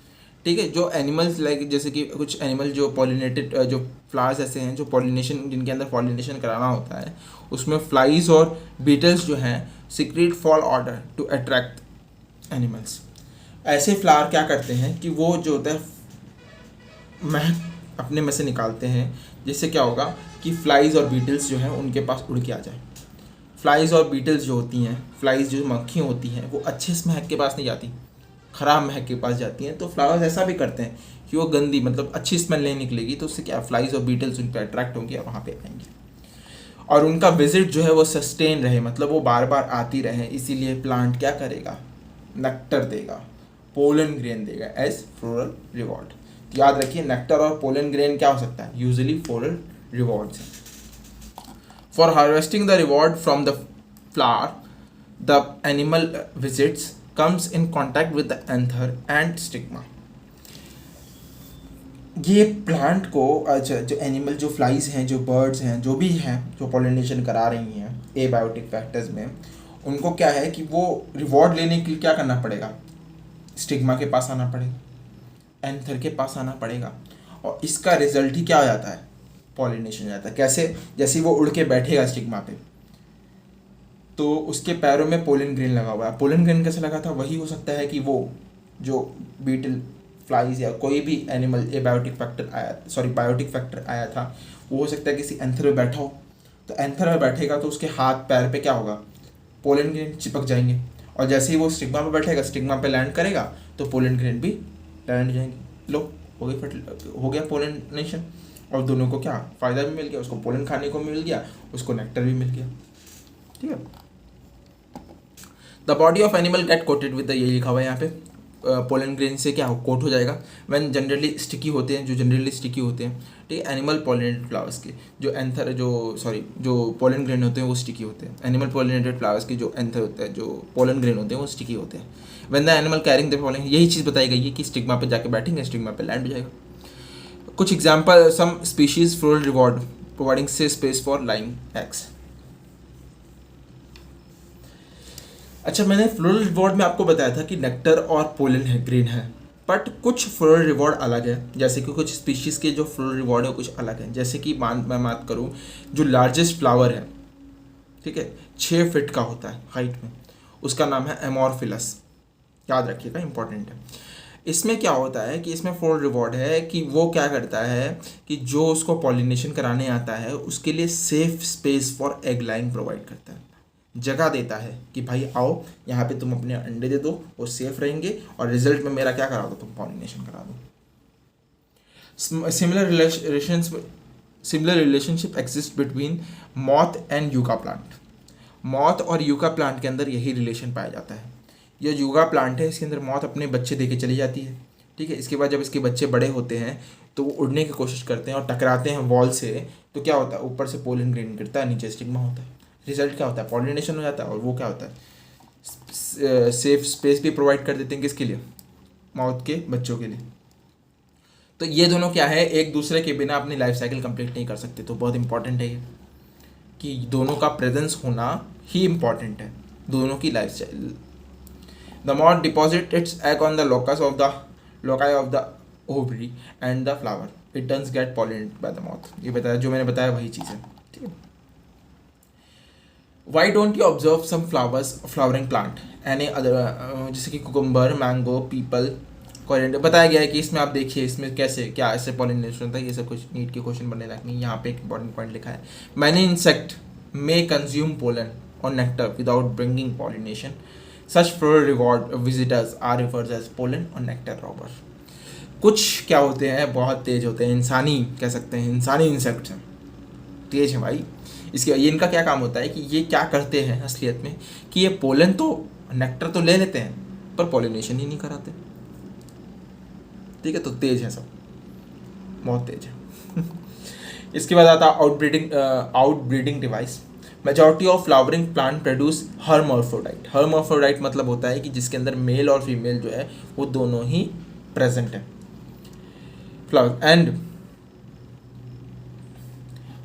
ठीक है। जो एनिमल्स लाइक जैसे कि कुछ एनिमल जो पॉलिनेटेड जो फ्लावर्स ऐसे हैं जो पॉलिनेशन जिनके अंदर पॉलिनेशन कराना होता है उसमें फ्लाइज और बीटल्स जो हैं secrete foul odour to attract animals. ऐसे फ्लावर क्या करते हैं कि वो जो होता है महक अपने में से निकालते हैं, जिससे क्या होगा कि फ्लाइज और बीटल्स जो हैं उनके पास उड़ के आ जाए। फ्लाइज और बीटल्स जो होती हैं, फ्लाइज जो मक्खी होती हैं वो अच्छे महक के पास नहीं जाती, ख़राब महक के पास जाती हैं। तो फ्लावर्स ऐसा भी करते हैं कि वो गंदी मतलब अच्छी स्मेल नहीं निकलेगी, तो उससे क्या फ्लाइज और बीटल्स उन पर अट्रैक्ट होंगे और वहाँ पे आएंगे और उनका विजिट जो है वो सस्टेन रहे, मतलब वो बार बार आती रहे। इसीलिए प्लांट क्या करेगा, नेक्टर देगा, पोलन ग्रेन देगा एज फ्लोरल रिवॉर्ड। याद रखिए नेक्टर और पोलन ग्रेन क्या हो सकता है, usually floral rewards. For harvesting the reward from the flower the animal visits comes in contact with the anther and stigma. ये प्लांट को जो एनिमल, जो फ्लाइज हैं, जो बर्ड्स हैं, जो भी हैं जो पॉलिनेशन करा रही हैं एबायोटिक फैक्टर्स में, उनको क्या है कि वो रिवॉर्ड लेने के लिए क्या करना पड़ेगा, स्टिग्मा के पास आना पड़ेगा, एंथर के पास आना पड़ेगा, और इसका रिजल्ट ही क्या हो जाता है, पॉलिनेशन हो जाता है। कैसे, जैसे वो उड़ के बैठेगा स्टिग्मा पे तो उसके पैरों में पोलन ग्रेन लगा हुआ है। पोलन ग्रेन कैसे लगा था, वही हो सकता है कि वो जो बीटल, फ्लाइज या कोई भी एनिमल एबायोटिक फैक्टर आया, सॉरी बायोटिक फैक्टर आया था, वो हो सकता है किसी एंथर में बैठा हो, तो एंथर में बैठेगा तो उसके हाथ पैर पे क्या होगा, पोलन ग्रेन चिपक जाएंगे, और जैसे ही वो स्टिग्मा पे बैठेगा, स्टिग्मा पे लैंड करेगा तो पोलन ग्रेन भी लैंड जाएंगे। लो हो गया पोलिनेशन, और दोनों को क्या फ़ायदा भी मिल गया, उसको पोलन खाने को मिल गया, उसको नेक्टर भी मिल गया। ठीक है, the body of animal gate coated with the, ये लिखा हुआ है यहाँ पे, पोलन ग्रेन से क्या हो, कोट हो जाएगा। व्हेन जनरली स्टिकी होते हैं, जो जनरली स्टिकी होते हैं, ठीक है, एनिमल पॉलिनेटेड फ्लावर्स के जो एंथर, जो पोलन ग्रेन होते हैं वो स्टिकी होते हैं। एनिमल पॉलिनेटेड फ्लावर्स के जो एंथर होता है, जो पोलन ग्रेन होते हैं वो स्टिकी होते हैं। When the animal carrying the pollen, यही चीज़ बताई गई है कि स्टिग्मा पे जाके बैठेंगे, स्टिग्मा पे लैंड हो जाएगा। कुछ example, some species floral reward providing safe space for laying eggs. अच्छा, मैंने फ्लोरल रिवॉर्ड में आपको बताया था कि नेक्टर और पोलन है, ग्रेन है, बट कुछ फ्लोरल रिवॉर्ड अलग है। जैसे कि कुछ स्पीशीज़ के जो फ्लोरल रिवॉर्ड है कुछ अलग है। जैसे कि मैं बात करूँ, जो लार्जेस्ट फ्लावर है, ठीक है, 6 फीट का होता है हाइट में, उसका नाम है एमोरफिलस, याद रखिएगा, इंपॉर्टेंट है। इसमें क्या होता है कि इसमें फ्लोरल रिवॉर्ड है कि वो क्या करता है कि जो उसको पॉलिनेशन कराने आता है उसके लिए safe space for egg laying provide करता है, जगह देता है कि भाई आओ यहाँ पे तुम अपने अंडे दे दो, वो सेफ रहेंगे, और रिजल्ट में मेरा क्या करा दो, तुम पॉलिनेशन करा दो। Similar relationship exist between moth and yucca plant. Moth और यूका प्लांट के अंदर यही रिलेशन पाया जाता है। ये यूका प्लांट है, इसके अंदर मॉथ अपने बच्चे दे के चली जाती है, ठीक है। इसके बाद जब इसके बच्चे बड़े होते हैं तो वो उड़ने की कोशिश करते हैं और टकराते हैं वॉल से, तो क्या होता है, ऊपर से पोलन ग्रेन गिरता है, नीचे स्टिग्मा होता है। रिजल्ट क्या होता है, पॉलिनेशन हो जाता है, और वो क्या होता है, सेफ स्पेस भी प्रोवाइड कर देते हैं, किसके लिए, माउथ के बच्चों के लिए। तो ये दोनों क्या है, एक दूसरे के बिना अपनी लाइफ साइकिल कंप्लीट नहीं कर सकते। तो बहुत इंपॉर्टेंट है ये कि दोनों का प्रेजेंस होना ही इम्पॉर्टेंट है, दोनों की life style. The moth deposit its egg on the loci of the ovary and the flower. It turns get pollinated by the moth. ये बताया, जो मैंने बताया वही चीज़ है, ठीक है। Why don't you observe some flowering plant? Any other, जैसे कि कुकुम्बर, मैंगो, पीपल, कोरिएंडर। बताया गया है कि इसमें आप देखिए इसमें कैसे क्या ऐसे पॉलिनेशन होता है। ये सब कुछ नीट के क्वेश्चन बनने लायक नहीं। यहाँ पे एक इंपॉर्टेंट पॉइंट लिखा है, मैनी इंसेक्ट मे कंज्यूम पोलन और nectar without bringing pollination. Such floral reward visitors are referred as pollen और nectar robber। कुछ क्या होते हैं, बहुत तेज होते हैं, इंसानी कह सकते हैं, इंसानी इंसेक्ट्स हैं, तेज हैं भाई। इसके ये इनका क्या काम होता है कि ये क्या करते हैं असलियत में कि ये पोलन तो, नेक्टर तो ले लेते हैं पर पॉलिनेशन ही नहीं कराते, ठीक है। तो तेज है सब, बहुत तेज है। इसके बाद आता outbreeding device. Majority of flowering plant produce hermaphrodite. Hermaphrodite मतलब होता है कि जिसके अंदर मेल और फीमेल जो है वो दोनों ही प्रेजेंट है फ्लावर एंड,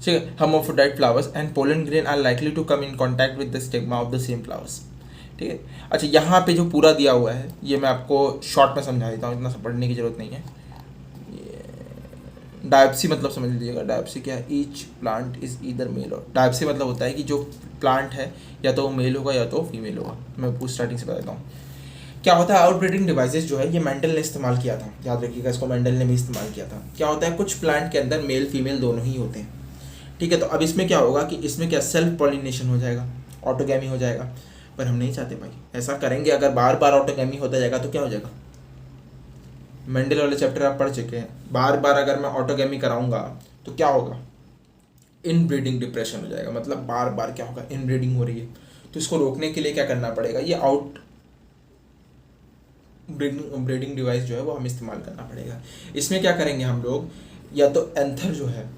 ठीक है। Hermaphrodite flowers and pollen grain are likely to come in contact with the stigma of the same flowers, ठीक है। अच्छा, यहाँ पे जो पूरा दिया हुआ है ये मैं आपको शॉर्ट में समझा देता हूँ, इतना पढ़ने की जरूरत नहीं है। डायोप्सी मतलब समझ लीजिएगा, डायोप्सी क्या है, each plant is either male or, dioecy मतलब होता है कि जो प्लांट है या तो वो मेल होगा या तो फीमेल होगा। मैं पूरी स्टार्टिंग से बताता हूँ क्या होता है। आउटब्रीडिंग डिवाइसेस जो है ये मेंडल ने इस्तेमाल किया था, याद रखिएगा, इसको मेंडल ने भी इस्तेमाल किया था। क्या होता है, कुछ प्लांट के अंदर मेल फीमेल दोनों ही होते हैं, ठीक है। तो अब इसमें क्या होगा कि इसमें क्या सेल्फ पॉलिनेशन हो जाएगा, ऑटोगैमी हो जाएगा, पर हम नहीं चाहते भाई ऐसा करेंगे। अगर बार बार ऑटोगैमी होता जाएगा तो क्या हो जाएगा, मेंडल वाले चैप्टर आप पढ़ चुके हैं, बार बार अगर मैं ऑटोगैमी कराऊंगा तो क्या होगा, इनब्रीडिंग डिप्रेशन हो जाएगा। मतलब बार बार क्या होगा, इनब्रीडिंग हो रही है, तो इसको रोकने के लिए क्या करना पड़ेगा, ये ब्रीडिंग डिवाइस जो है वो हमें इस्तेमाल करना पड़ेगा। इसमें क्या करेंगे हम लोग, या तो एंथर जो है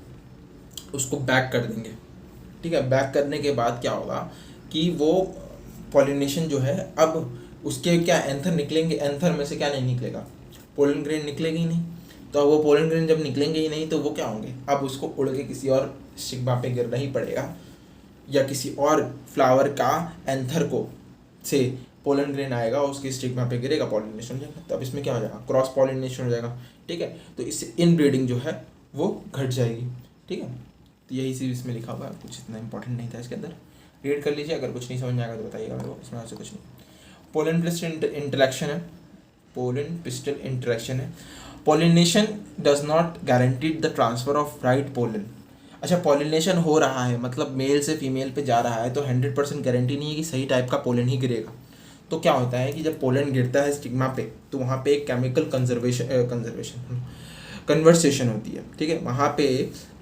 उसको बैक कर देंगे, ठीक है। बैक करने के बाद क्या होगा कि वो पॉलिनेशन जो है, अब उसके क्या एंथर निकलेंगे, एंथर में से क्या नहीं निकलेगा, पोलन ग्रेन निकलेगी ही नहीं। तो अब वो पोलन ग्रेन जब निकलेंगे ही नहीं तो वो क्या होंगे, अब उसको उड़ के किसी और स्टिग्मा पे गिरना ही पड़ेगा, या किसी और फ्लावर का एंथर को से पोलन ग्रेन आएगा और उसकी स्टिग्मा पे गिरेगा, पॉलिनेशन हो जाएगा। तो अब इसमें क्या हो जाएगा, क्रॉस पॉलिनेशन हो जाएगा, ठीक है। तो इससे इनब्रीडिंग जो है वो घट जाएगी, ठीक है। तो यही चीज़ इसमें लिखा हुआ है, कुछ इतना इंपॉर्टेंट नहीं था इसके अंदर, रीड कर लीजिए। अगर कुछ नहीं समझ में आएगा तो बताइएगा मेरे को, इसमें ऐसे कुछ नहीं। पोलन पिस्टल इंटरेक्शन है, पोलन पिस्टल इंटरेक्शन है। Pollination does not guaranteed the transfer of right pollen. अच्छा, पॉलिनेशन हो रहा है मतलब मेल से फीमेल पे जा रहा है, तो 100% गारंटी नहीं है कि सही टाइप का पोलन ही गिरेगा। तो क्या होता है कि जब पोलन गिरता है स्टिग्मा पे, तो वहाँ पे एक केमिकल कन्वर्सेशन होती है, ठीक है। वहाँ पे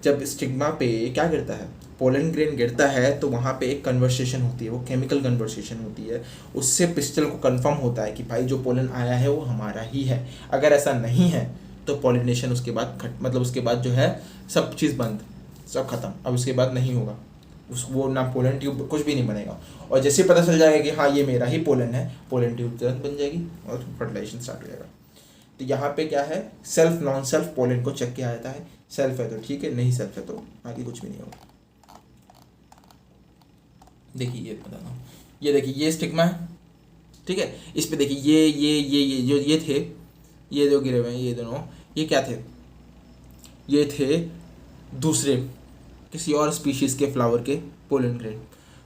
जब स्टिग्मा पे क्या गिरता है, पोलन ग्रेन गिरता है, तो वहाँ पे एक कन्वर्सेशन होती है, वो केमिकल कन्वर्सेशन होती है। उससे पिस्टल को कंफर्म होता है कि भाई जो पोलन आया है वो हमारा ही है। अगर ऐसा नहीं है तो पॉलिनेशन उसके बाद मतलब उसके बाद जो है सब चीज़ बंद, सब खत्म, अब उसके बाद नहीं होगा वो ना पोलन ट्यूब कुछ भी नहीं बनेगा। और जैसे पता चल जाएगा कि हाँ ये मेरा ही पोलन है, पोलन ट्यूब तुरंत बन जाएगी और फर्टिलाइजेशन स्टार्ट हो जाएगा। तो यहाँ पे क्या है, सेल्फ नॉन सेल्फ पोलन को चेक किया जाता है। सेल्फ है तो ठीक है, नहीं सेल्फ है तो आगे कुछ भी नहीं होगा। देखिए ये बताता हूँ, ये देखिए ये स्टिग्मा है, ठीक है। इस पे देखिए ये जो ये थे, ये जो गिरे हुए हैं ये दोनों, ये क्या थे, ये थे दूसरे किसी और स्पीशीज़ के फ्लावर के पोलन ग्रेन।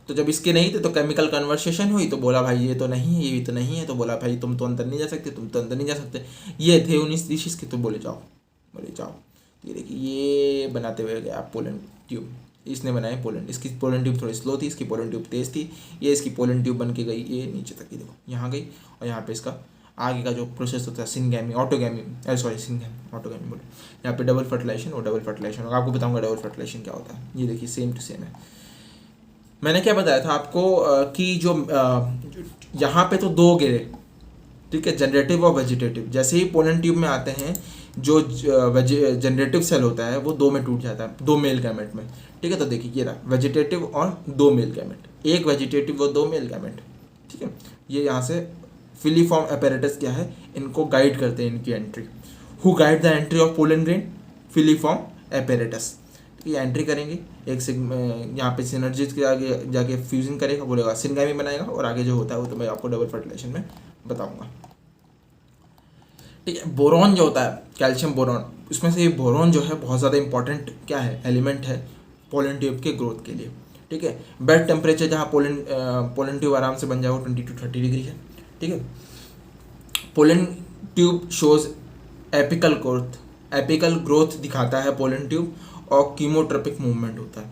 तो जब इसके नहीं थे तो केमिकल कन्वर्सेशन हुई, तो बोला भाई ये तो नहीं है, ये भी तो नहीं है, तो बोला भाई तुम तो अंदर नहीं जा सकते, तुम तो अंदर नहीं जा सकते। ये थे उन्हीं स्पीशीज़ के, तो बोले जाओ, बोले जाओ। तो ये देखिए ये बनाते हुए गया पोलन ट्यूब, इसने बनाया पोलन। इसकी पोलन ट्यूब थोड़ी स्लो थी, इसकी पोलन ट्यूब तेज़ थी। ये इसकी पोलन ट्यूब बन के गई ये नीचे तक, ये देखो यहाँ गई, और यहाँ पे इसका आगे का जो प्रोसेस होता है सिनगैमी ऑटोगैमी, सिनगैमी ऑटोगैमी बोलो, यहाँ पे डबल फर्टिलाइजेशन और डबल फर्टिलाइजेशन होगा। आपको बताऊंगा डबल फर्टिलाइजेशन क्या होता है। ये देखिए सेम टू सेम है। मैंने क्या बताया था आपको कि जो यहाँ पे तो दो गिरे, ठीक है, जनरेटिव और वेजिटेटिव। जैसे ही पोलन ट्यूब में आते हैं, जो जनरेटिव सेल होता है वो दो में टूट जाता है, दो मेल गैमेट में, ठीक है। तो देखिए ये रहा वेजिटेटिव और दो मेल गैमेट, एक वेजिटेटिव और दो मेल गैमेट, ठीक है। ये यहाँ से फिलीफॉर्म अपैरेटस क्या है, इनको गाइड करते हैं, इनकी entry. Who guide the entry of pollen grain, filiform apparatus. ये एंट्री करेंगे, एक यहाँ पे सिनर्जिस के आगे जाके फ्यूजन करेगा, बोलेगा सिनगैमी बनाएगा, और आगे जो होता है वो तो मैं आपको डबल फर्टिलाइजेशन में बताऊंगा, ठीक है। बोरॉन जो होता है, कैल्शियम बोरॉन, उसमें से ये बोरॉन जो है बहुत ज़्यादा इंपॉर्टेंट क्या है, एलिमेंट है पोलन ट्यूब के ग्रोथ के लिए, ठीक है। बेड टेम्परेचर जहाँ पोलन ट्यूब आराम से बन जाए वो 20 to 30 डिग्री है, ठीक है। Pollen tube shows apical growth दिखाता है पोलन ट्यूब, और कीमोट्रोपिक मूवमेंट होता है,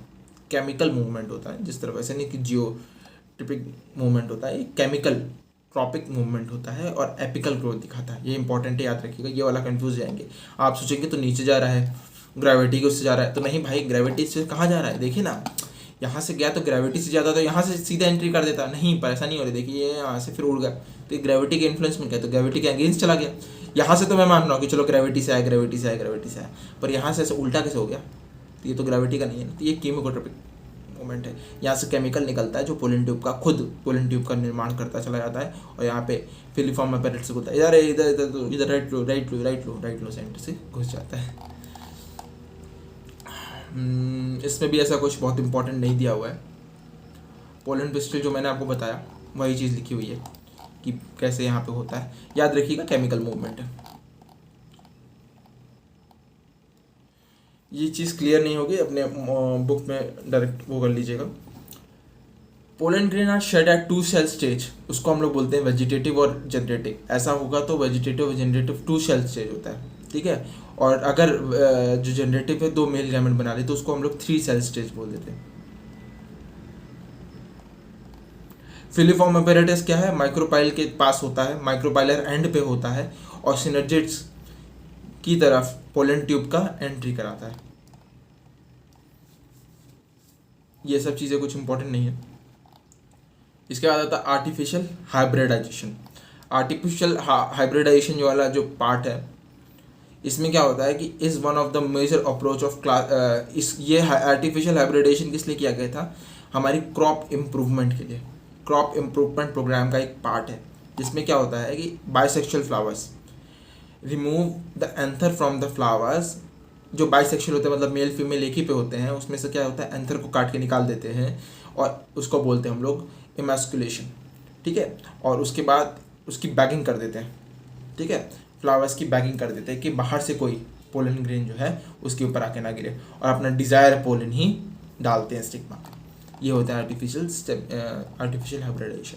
केमिकल मूवमेंट होता है। जिस तरह वैसे नहीं कि जियोट्रोपिक मूवमेंट होता है, केमिकल ट्रॉपिक मूवमेंट होता है, और एपिकल ग्रोथ दिखाता है। ये इंपॉर्टेंट है, याद रखिएगा, ये वाला कंफ्यूज जाएंगे। आप सोचेंगे तो नीचे जा रहा है, ग्रेविटी के उससे जा रहा है, तो नहीं भाई, ग्रेविटी से कहाँ जा रहा है, देखिए ना, यहाँ से गया तो ग्रेविटी से जाता तो यहाँ से सीधा एंट्री कर देता, नहीं, पर ऐसा नहीं हो रहा। देखिए ये यहाँ से फिर उड़ गया, तो ये ग्रेविटी के इन्फ्लुएंस में गया, तो ग्रेविटी के अगेंस्ट चला गया। यहाँ से तो मैं मान रहा हूँ कि चलो ग्रेविटी से आया, पर यहाँ से ऐसे उल्टा कैसे हो गया, तो ये तो ग्रेविटी का नहीं है ना, तो ये कीमोट्रोपिक मूवमेंट है। यहाँ से केमिकल निकलता है जो पोलन ट्यूब का निर्माण करता चला जाता है, और यहाँ पे फिलीफॉर्म अपैरेटस होता है, इधर राइट लो सेंटर से घुस जाता है। इसमें भी ऐसा कुछ बहुत इंपॉर्टेंट नहीं दिया हुआ है। पोलन पिस्टल जो मैंने आपको बताया वही चीज़ लिखी हुई है कि कैसे यहाँ पे होता है, याद रखिएगा, केमिकल मूवमेंट है। ये चीज़ क्लियर नहीं होगी, अपने बुक में डायरेक्ट वो कर लीजिएगा। Pollen grain are shed at 2 cell stage, उसको हम लोग बोलते हैं वेजिटेटिव और जनरेटिव। ऐसा होगा तो वेजिटेटिव और जनरेटिव 2 सेल स्टेज होता है, ठीक है। और अगर जो जनरेटिव है 2 मेल गैमेट बना ले तो उसको हम लोग 3 सेल स्टेज बोल देते हैं। फिलीफॉर्म अपैरेटस क्या है, माइक्रोपाइल के पास होता है, माइक्रोपाइलर एंड पे होता है, और सिनर्जिट्स की तरफ पोलन ट्यूब का एंट्री कराता है। ये सब चीज़ें कुछ इंपॉर्टेंट नहीं है। इसके बाद आता है आर्टिफिशियल हाइब्रिडाइजेशन। आर्टिफिशियल हाइब्रिडाइजेशन जो वाला जो पार्ट है, इसमें क्या होता है कि is one of the major approach of class, इस ये आर्टिफिशियल हाइब्रिडाइजेशन किस लिए किया गया था, हमारी क्रॉप इम्प्रूवमेंट के लिए। क्रॉप इम्प्रूवमेंट प्रोग्राम का एक पार्ट है, जिसमें क्या होता है कि bisexual flowers remove the anther from the flowers. जो बाइसेक्सुअल होते हैं मतलब मेल फीमेल एक ही पे होते हैं, उसमें से क्या होता है एंथर को काट के निकाल देते हैं और उसको बोलते हैं हम लोग इमैस्कुलेशन, ठीक है। और उसके बाद उसकी बैगिंग कर देते हैं, ठीक है, फ्लावर्स की बैगिंग कर देते हैं कि बाहर से कोई पोलन ग्रेन जो है उसके ऊपर आके ना गिरे, और अपना डिज़ायर पोलन ही डालते हैं स्टिग्मा पे। ये होता है आर्टिफिशियल हाइब्रिडाइजेशन।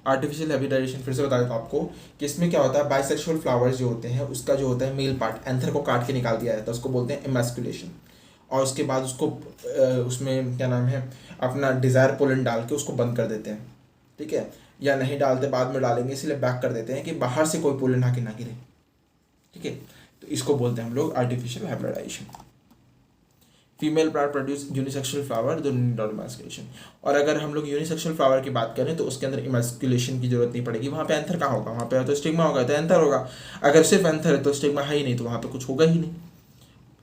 आर्टिफिशियल हाइब्रिडाइजेशन फिर से बता देता हूँ आपको कि इसमें क्या होता है, बाइसेक्सुअल फ्लावर्स जो होते हैं उसका जो होता है मेल पार्ट एंथर को काट के निकाल दिया जाता है, उसको बोलते हैं इमैस्कुलेशन। और उसके बाद उसको उसमें क्या नाम है अपना डिज़ायर पोलन डाल के उसको बंद कर देते हैं, ठीक है, या नहीं डालते बाद में डालेंगे इसलिए बैक कर देते हैं कि बाहर से कोई पोलन आके ना गिरे, ठीक है। तो इसको बोलते हैं हम लोग artificial hybridisation. Female plant produce unisexual flower do emasculation. और अगर हम लोग यूनिसेक्सुअल फ्लावर की बात करें तो उसके अंदर इमैस्कुलेशन की जरूरत नहीं पड़ेगी, वहाँ पे एंथर कहाँ होगा, वहाँ पे तो स्टिग्मा होगा तो एंथर होगा। अगर सिर्फ एंथर है तो स्टिग्मा है ही नहीं, तो वहाँ पे कुछ होगा ही नहीं।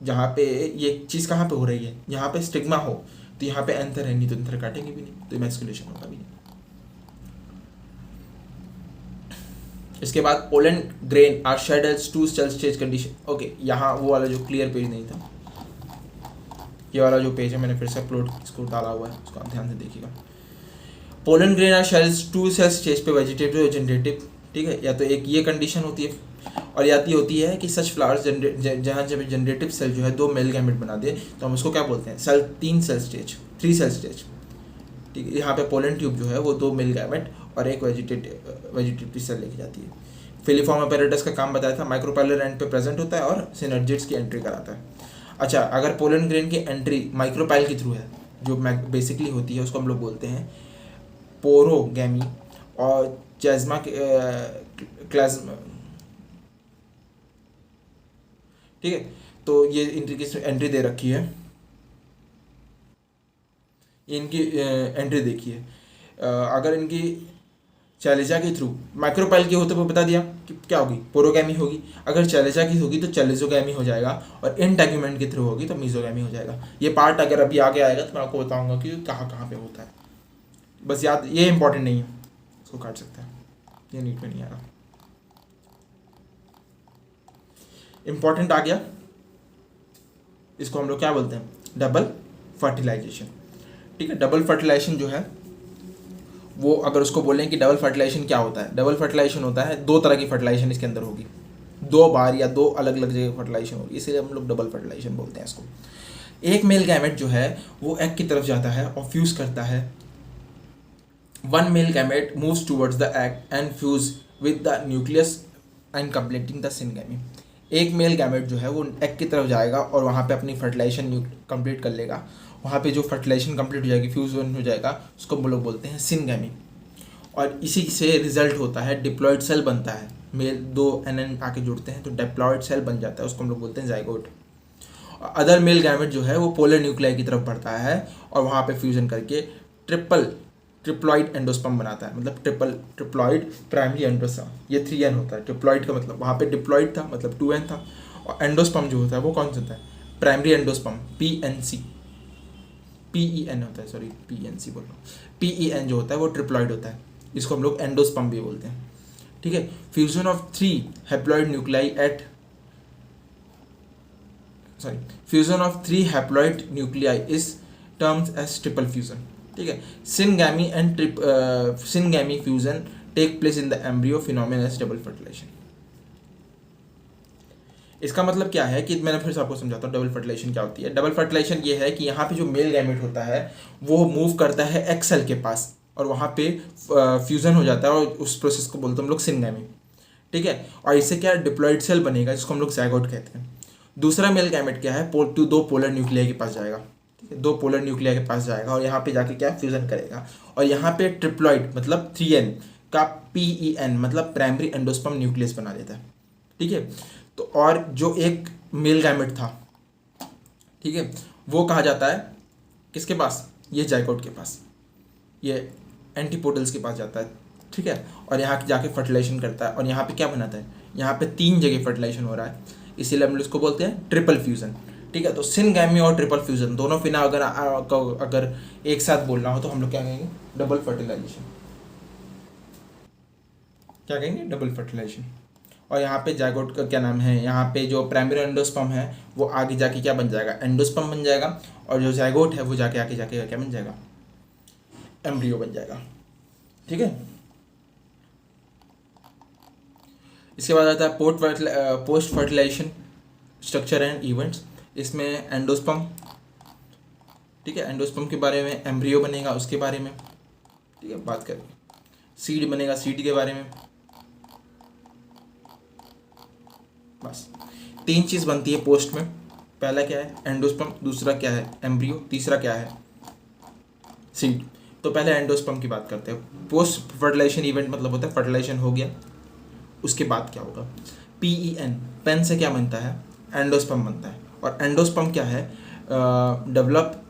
जहाँ पे ये चीज़ कहाँ पे हो रही है, यहाँ पे स्टिग्मा हो तो यहाँ पे एंथर है नहीं, तो एंथर काटेंगे भी नहीं, तो इमैस्कुलेशन होगा भी नहीं। इसके बाद pollen grain are shed as two cell stage condition. Okay, यहाँ वो वाला जो क्लियर पेज नहीं था, ये वाला जो पेज है मैंने फिर से अपलोड इसको डाला हुआ है, उसको आप ध्यान से देखिएगा। Pollen grain are shells two cell stage पे वेजिटेटिव और जनरेटिव, ठीक है। या तो एक ये कंडीशन होती है और या तो होती है कि सच फ्लावर्स जहाँ जब जनरेटिव सेल जो है दो मेल गैमेट बना दे तो हम उसको क्या बोलते हैं, cell 3 cell stage 3 cell stage, ठीक है। यहाँ पे पोलन ट्यूब जो है वो 2 मेल गैमेट और एक वेजिटेटिव सेल लेके जाती है। फिलीफॉर्म अपैरेटस का काम बताया था, माइक्रोपाइलर एंड पे प्रेजेंट होता है और सिनर्जिड्स की एंट्री कराता है। अच्छा, अगर पोलन ग्रेन की एंट्री माइक्रोपाइल के थ्रू है जो बेसिकली होती है उसको हम लोग बोलते हैं पोरोगैमी और चेस्मा क्लाज्मा, ठीक है। तो ये इनकी एंट्री दे रखी है, इनकी एंट्री देखिए। अगर इनकी चैलेजा के थ्रू माइक्रोपाइल की होते हुए बता दिया कि क्या होगी, पोरोगैमी होगी। अगर चैलेजा की होगी तो चैलेजोगैमी हो जाएगा, और इंटैग्यूमेंट के थ्रू होगी तो मीजोगैमी हो जाएगा। ये पार्ट अगर अभी आगे आएगा तो मैं आपको बताऊंगा कि कहाँ कहाँ पे होता है, बस याद, ये इंपॉर्टेंट नहीं है, इसको काट सकते हैं, ये नीट में नहीं आएगा। इंपॉर्टेंट आ गया, इसको हम लोग क्या बोलते हैं, डबल फर्टिलाइजेशन, ठीक है। डबल फर्टिलाइजेशन जो है वो अगर उसको बोलें कि डबल फर्टिलाइजेशन क्या होता है, डबल फर्टिलाइजेशन होता है 2 तरह की फर्टिलाइजेशन इसके अंदर होगी, 2 बार या 2 अलग अलग जगह फर्टिलाइजेशन होगी, इसीलिए हम लोग डबल फर्टिलाइजेशन बोलते हैं इसको। एक मेल गैमेट जो है वो एग की तरफ जाता है और फ्यूज करता है। 1 male gamete moves towards the egg and fuse with the nucleus and completing the syngamy. एक मेल गैमेट जो है वो एग की तरफ जाएगा और वहाँ पे अपनी फर्टिलाइजेशन कंप्लीट कर लेगा। वहाँ पे जो फर्टिलाइजेशन कंप्लीट हो जाएगी, फ्यूजन हो जाएगा, उसको हम लोग बोलते हैं सिनगैमी। और इसी से रिजल्ट होता है डिप्लॉयड सेल बनता है, मेल 2 एन आके जुड़ते हैं तो डिप्लॉयड सेल बन जाता है, उसको हम लोग बोलते हैं जाइगोट। अदर मेल गैमेट जो है वो पोलर न्यूक्लियाई की तरफ बढ़ता है और वहाँ पे फ्यूजन करके ट्रिप्लॉइड एंडोस्पर्म बनाता है, मतलब ट्रिप्लॉइड प्राइमरी एंडोस्पर्म, ये 3N होता है। ट्रिप्लॉइड का मतलब वहाँ पे डिप्लॉइड था मतलब 2N था, और एंडोस्पर्म जो होता है वो कौन सा होता है, प्राइमरी एंडोस्पर्म PEN होता है, सॉरी PNC बोल रहा हूँ, PEN जो होता है वो ट्रिप्लॉइड होता है, इसको हम लोग एंडोस्पर्म भी बोलते हैं, ठीक है। Fusion of 3 haploid nuclei fusion of 3 haploid nuclei is terms as triple fusion, ठीक है। Syngamy fusion take place in the embryo phenomena as double fertilisation. इसका मतलब क्या है कि मैंने फिर से आपको समझाता हूँ डबल फर्टिलाइजेशन क्या होती है। डबल फर्टिलाइजेशन ये है कि यहाँ पे जो मेल गैमेट होता है वो मूव करता है एक्स सेल के पास और वहाँ पे फ्यूजन हो जाता है और उस प्रोसेस को बोलते हैं हम लोग सिनगैमी, ठीक है। और इससे क्या डिप्लॉइड सेल बनेगा जिसको हम लोग ज़ाइगोट कहते हैं। दूसरा मेल गैमेट क्या है, 2 पोलर न्यूक्लियाई के पास जाएगा, ठीक है, 2 पोलर न्यूक्लियाई के पास जाएगा और यहाँ पे जाके क्या फ्यूजन करेगा, और यहाँ पे ट्रिप्लॉइड मतलब 3N का PEN मतलब प्राइमरी एंडोस्पर्म न्यूक्लियस बना देता है, ठीक है। तो और जो एक मेल गैमेट था, ठीक है, वो कहा जाता है किसके पास, ये जाइगोट के पास, ये एंटीपोडल्स के पास जाता है, ठीक है, और यहाँ जाके फर्टिलाइजेशन करता है और यहाँ पे क्या बनाता है, यहाँ पे 3 जगह फर्टिलाइजेशन हो रहा है, इसीलिए हम लोग इसको बोलते हैं ट्रिपल फ्यूजन। ठीक है, तो सिनगैमी और ट्रिपल फ्यूजन दोनों फिना अगर एक साथ बोलना हो तो हम लोग क्या कहेंगे, डबल फर्टिलाइजेशन। क्या कहेंगे, डबल फर्टिलाइजेशन। और यहाँ पे जाइगोट का क्या नाम है, यहाँ पे जो प्राइमरी एंडोस्पर्म है वो आगे जाके क्या बन जाएगा, एंडोस्पर्म बन जाएगा, और जो जाइगोट है वो जाके आगे जाके क्या बन जाएगा, एम्ब्रियो बन जाएगा। ठीक है, इसके बाद आता है post fertilisation structure and events. इसमें एंडोस्पर्म, ठीक है, एंडोस्पर्म के बारे में, एम्ब्रियो बनेगा उसके बारे में, ठीक है, बात करेंगे, सीड बनेगा सीड के बारे में, बस 3 चीज़ बनती है पोस्ट में। पहला क्या है, एंडोस्पर्म, दूसरा क्या है, एम्ब्रियो, तीसरा क्या है, सीड। तो पहले एंडोस्पर्म की बात करते हैं। पोस्ट फर्टिलाइजेशन इवेंट मतलब होता है फर्टिलाइजेशन हो गया, उसके बाद क्या होगा, PEN, पेन से क्या बनता है, एंडोस्पर्म बनता है। और एंडोस्पर्म क्या है, develop